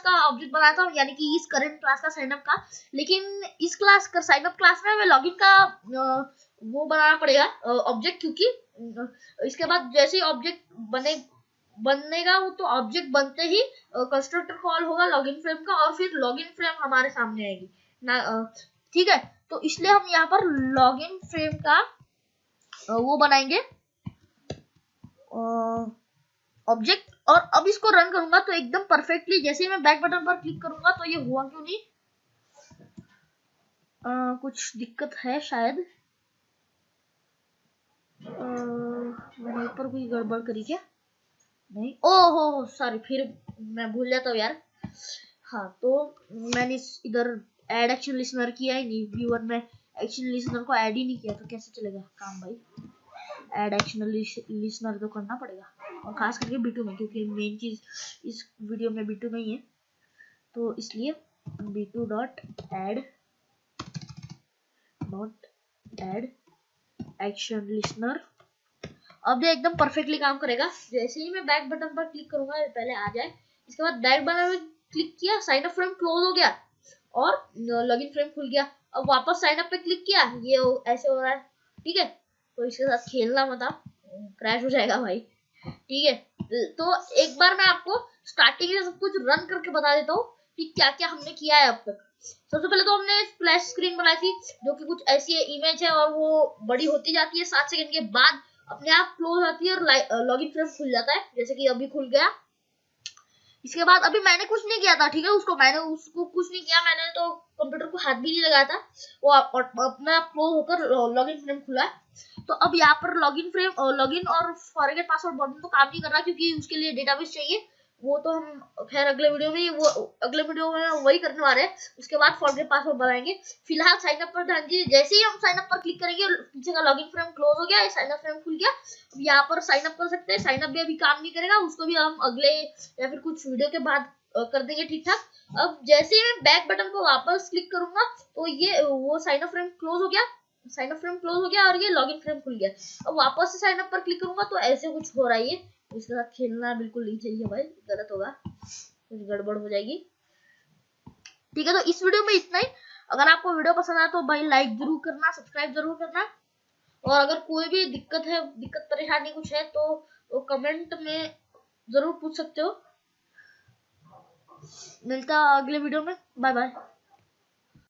का ऑब्जेक्ट बनाया था, यानी कि इस करंट क्लास का साइन अप का। लेकिन इस क्लास का साइन अप क्लास में हमें लॉगिन का वो बनाना पड़ेगा ऑब्जेक्ट, क्योंकि इसके बाद जैसे ही ऑब्जेक्ट बनेगा वो तो ऑब्जेक्ट बनते ही कंस्ट्रक्टर कॉल होगा लॉगिन फ्रेम का और फिर लॉगिन फ्रेम हमारे सामने आएगी ना। ठीक है, तो इसलिए हम यहाँ पर लॉगिन फ्रेम का वो बनाएंगे ऑब्जेक्ट। और अब इसको रन करूंगा तो एकदम परफेक्टली, जैसे ही मैं बैक बटन पर क्लिक करूंगा तो ये हुआ क्यों नहीं, कुछ दिक्कत है शायद, मैंने ऊपर कोई गड़बड़ करी क्या, नहीं, ओहो सॉरी, फिर मैं भूल जाता हूँ यार। हाँ, तो मैंने इधर ऐड एक्शन लिसनर किया ही नहीं, V1 में एक्शन लिसनर को ऐड ही नहीं किया, तो कैसे चलेगा काम भाई। ऐड एक्शन लिसनर तो करना पड़ेगा, और खास करके B2 में, क्योंकि मेन चीज इस वीडियो में B2 में ही है, तो इसलिए B2 dot add action listener. अब ये एकदम परफेक्टली काम करेगा। जैसे ही मैं बैक बटन पर क्लिक करूंगा ये पहले आ जाए, इसके बाद बैक बटन में क्लिक किया, साइन अप फ्रेम क्लोज हो गया और लॉगिन फ्रेम खुल गया। अब वापस साइन अप पे क्लिक किया, ये ऐसे हो रहा है। ठीक है, तो इसके साथ खेलना मत, आप क्रैश हो जाएगा भाई। ठीक है, तो एक बार मैं आपको स्टार्टिंग में सब कुछ रन करके बता देता हूँ कि क्या क्या हमने किया है अब तक। सबसे पहले तो हमने स्प्लैश स्क्रीन बनाई थी जो कि कुछ ऐसी इमेज है और वो बड़ी होती जाती है, 7 सेकंड के बाद अपने आप क्लोज आती है और लॉगिन फ्रेम खुल जाता है, जैसे कि अभी खुल गया। इसके बाद अभी मैंने कुछ नहीं किया था, ठीक है, मैंने उसको कुछ नहीं किया, मैंने तो कंप्यूटर को हाथ भी नहीं लगाया था, वो अपना आप क्लोज होकर लॉगिन फ्रेम खुला है। तो अब यहाँ पर लॉगिन और फॉरगेट पासवर्ड बटन तो काम नहीं कर रहा क्योंकि उसके लिए डेटाबेस चाहिए, वो तो हम खैर अगले वीडियो में वही करने वाले हैं। उसके बाद फॉरगेट पासवर्ड बनाएंगे। फिलहाल साइन अप पर ध्यान दीजिए, जैसे ही हम साइन अप पर क्लिक करेंगे पीछे का लॉगिन फ्रेम क्लोज हो गया, साइन अप फ्रेम खुल गया। अब यहाँ पर साइन अप कर सकते हैं, साइन अप भी अभी काम नहीं करेगा, उसको भी हम अगले या फिर कुछ वीडियो के बाद कर देंगे ठीक ठाक। अब जैसे ही मैं बैक बटन को वापस क्लिक करूंगा तो ये वो साइन अप फ्रेम क्लोज हो गया, और ये लॉगिन फ्रेम खुल गया। अब वापस से साइन अप पर क्लिक करूंगा तो ऐसे कुछ हो रहा है। ये इसके साथ खेलना बिल्कुल नहीं चाहिए भाई, गलत होगा, कुछ गड़बड़ हो जाएगी। ठीक है, तो इस वीडियो में इतना ही। अगर आपको वीडियो पसंद आया तो भाई लाइक जरूर करना, सब्सक्राइब जरूर करना, और अगर कोई भी दिक्कत परेशानी कुछ है तो कमेंट में जरूर पूछ सकते हो। मिलता अगले वीडियो में। Bye bye.